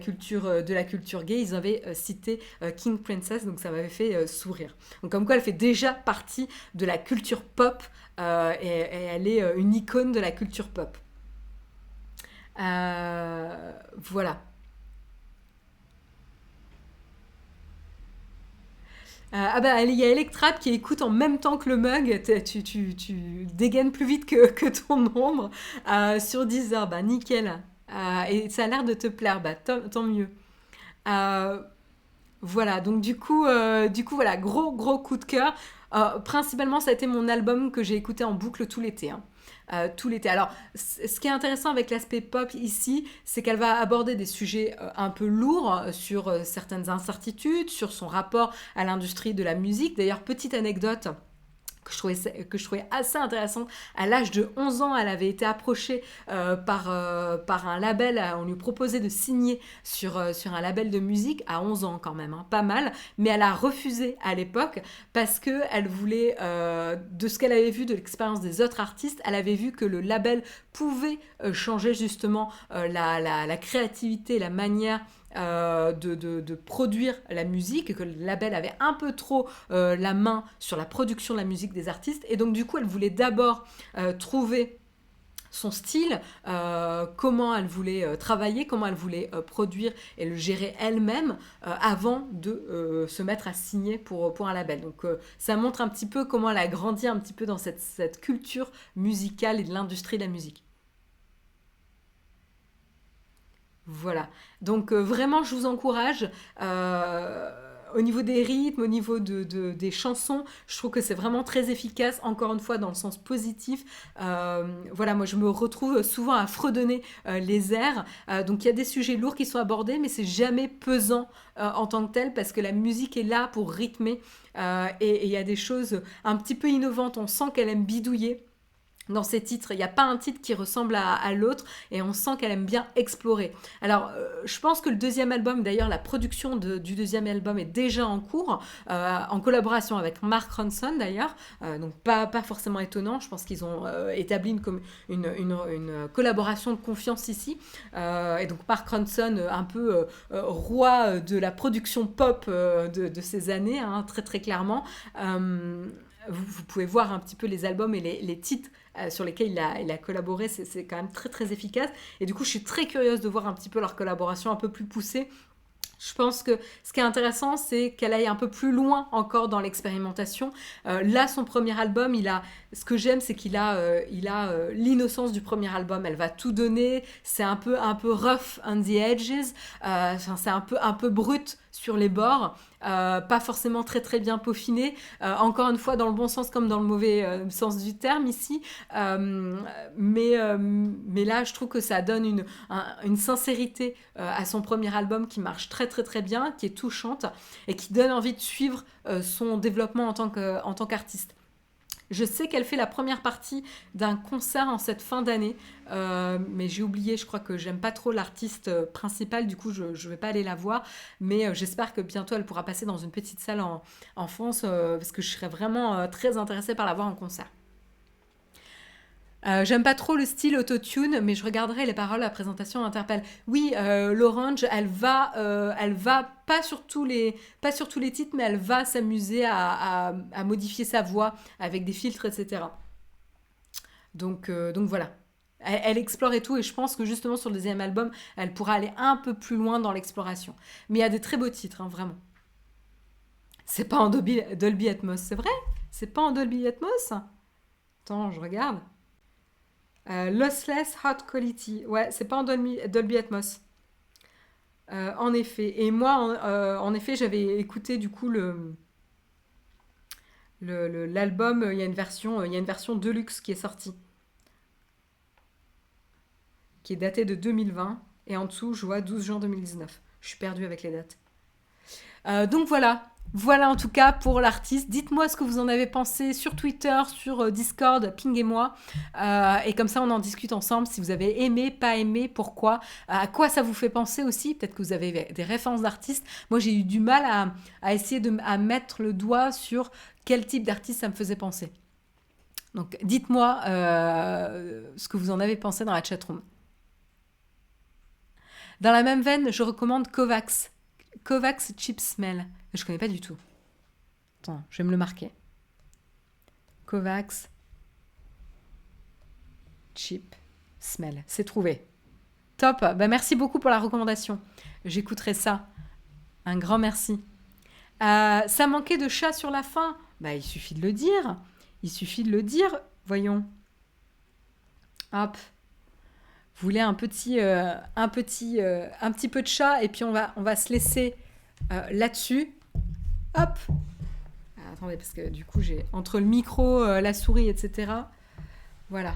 culture gay. Ils avaient cité King Princess, donc ça m'avait fait sourire. Donc comme quoi elle fait déjà partie de la culture pop, et elle est une icône de la culture pop. Voilà. Ah bah, il y a Electrap qui écoute en même temps que le mug. Tu dégaines plus vite que ton ombre sur Deezer. Bah, nickel. Et ça a l'air de te plaire. Bah, tant mieux. Euh, voilà, donc du coup, voilà, gros coup de cœur. Principalement, ça a été mon album que j'ai écouté en boucle tout l'été, hein. Tout l'été. Alors, ce qui est intéressant avec l'aspect pop ici, c'est qu'elle va aborder des sujets un peu lourds sur certaines incertitudes, sur son rapport à l'industrie de la musique. D'ailleurs, petite anecdote que je trouvais assez intéressante. À l'âge de 11 ans, elle avait été approchée par un label. On lui proposait de signer sur un label de musique à 11 ans quand même, hein, pas mal. Mais elle a refusé à l'époque parce qu'elle voulait, de ce qu'elle avait vu de l'expérience des autres artistes, elle avait vu que le label pouvait changer justement la créativité, la manière de produire la musique, et que le label avait un peu trop la main sur la production de la musique des artistes. Et donc du coup, elle voulait d'abord trouver son style, comment elle voulait travailler, comment elle voulait produire et le gérer elle-même avant de se mettre à signer pour un label. Donc ça montre un petit peu comment elle a grandi un petit peu dans cette culture musicale et de l'industrie de la musique. Voilà. Donc vraiment, je vous encourage. Au niveau des rythmes, au niveau des chansons, je trouve que c'est vraiment très efficace, encore une fois, dans le sens positif. Voilà, moi, je me retrouve souvent à fredonner les airs. Donc, il y a des sujets lourds qui sont abordés, mais c'est jamais pesant en tant que tel, parce que la musique est là pour rythmer. Et il y a des choses un petit peu innovantes. On sent qu'elle aime bidouiller dans ses titres. Il n'y a pas un titre qui ressemble à l'autre et on sent qu'elle aime bien explorer. Alors, je pense que le deuxième album, d'ailleurs, la production du deuxième album est déjà en cours, en collaboration avec Mark Ronson, d'ailleurs. Donc, pas forcément étonnant. Je pense qu'ils ont établi une collaboration de confiance ici. Et donc, Mark Ronson, un peu roi de la production pop de ces années, hein, très très clairement. Vous pouvez voir un petit peu les albums et les titres sur lesquels il a collaboré, c'est quand même très très efficace. Et du coup, je suis très curieuse de voir un petit peu leur collaboration un peu plus poussée. Je pense que ce qui est intéressant, c'est qu'elle aille un peu plus loin encore dans l'expérimentation. Là, son premier album, ce que j'aime, c'est qu'il a l'innocence du premier album. Elle va tout donner. C'est un peu rough on the edges. C'est un peu brut sur les bords. Pas forcément très très bien peaufiné. Encore une fois, dans le bon sens comme dans le mauvais sens du terme ici. Mais là, je trouve que ça donne une sincérité à son premier album qui marche très très très bien, qui est touchante et qui donne envie de suivre son développement en tant qu'artiste. Je sais qu'elle fait la première partie d'un concert en cette fin d'année, mais j'ai oublié, je crois que j'aime pas trop l'artiste principal, du coup je ne vais pas aller la voir, mais j'espère que bientôt elle pourra passer dans une petite salle en France, parce que je serais vraiment très intéressée par la voir en concert. J'aime pas trop le style autotune, mais je regarderai les paroles, la présentation interpelle. Oui, l'Orange, elle va pas sur tous les titres, mais elle va s'amuser à modifier sa voix avec des filtres, etc. Donc voilà. Elle explore et tout, et je pense que justement sur le deuxième album, elle pourra aller un peu plus loin dans l'exploration. Mais il y a des très beaux titres, hein, vraiment. C'est pas en Dolby Atmos, c'est vrai? C'est pas en Dolby Atmos? Attends, je regarde. Lossless Hot Quality. Ouais, c'est pas en Dolby Atmos. En effet. Et moi, en effet, j'avais écouté du coup l'album. Il y a une version deluxe qui est sortie, qui est datée de 2020. Et en dessous, je vois 12 juin 2019. Je suis perdue avec les dates. Donc voilà. Voilà en tout cas pour l'artiste. Dites-moi ce que vous en avez pensé sur Twitter, sur Discord, pinguez-moi. Et comme ça, on en discute ensemble. Si vous avez aimé, pas aimé, pourquoi, à quoi ça vous fait penser aussi. Peut-être que vous avez des références d'artistes. Moi, j'ai eu du mal à essayer à mettre le doigt sur quel type d'artiste ça me faisait penser. Donc dites-moi ce que vous en avez pensé dans la chatroom. Dans la même veine, je recommande Kovacs. Kovacs Chip Smell. Je connais pas du tout. Attends, je vais me le marquer. Kovacs Chip Smell. C'est trouvé. Top. Bah, merci beaucoup pour la recommandation. J'écouterai ça. Un grand merci. Ça manquait de chat sur la fin. Bah, il suffit de le dire. Il suffit de le dire. Voyons. Hop. Vous voulez un petit peu de chat et puis on va se laisser là-dessus. Hop. Attendez, parce que du coup, j'ai entre le micro, la souris, etc. Voilà.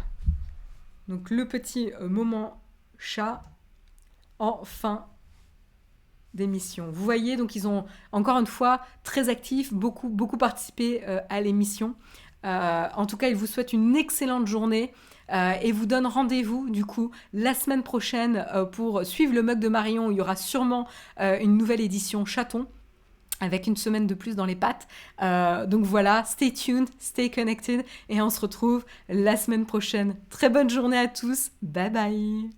Donc, le petit moment chat en fin d'émission. Vous voyez, donc ils ont encore une fois très actifs, beaucoup participé à l'émission. En tout cas, ils vous souhaitent une excellente journée et vous donnent rendez-vous du coup la semaine prochaine pour suivre le mug de Marion où il y aura sûrement une nouvelle édition chaton avec une semaine de plus dans les pattes. Donc voilà, stay tuned, stay connected et on se retrouve la semaine prochaine. Très bonne journée à tous, bye bye.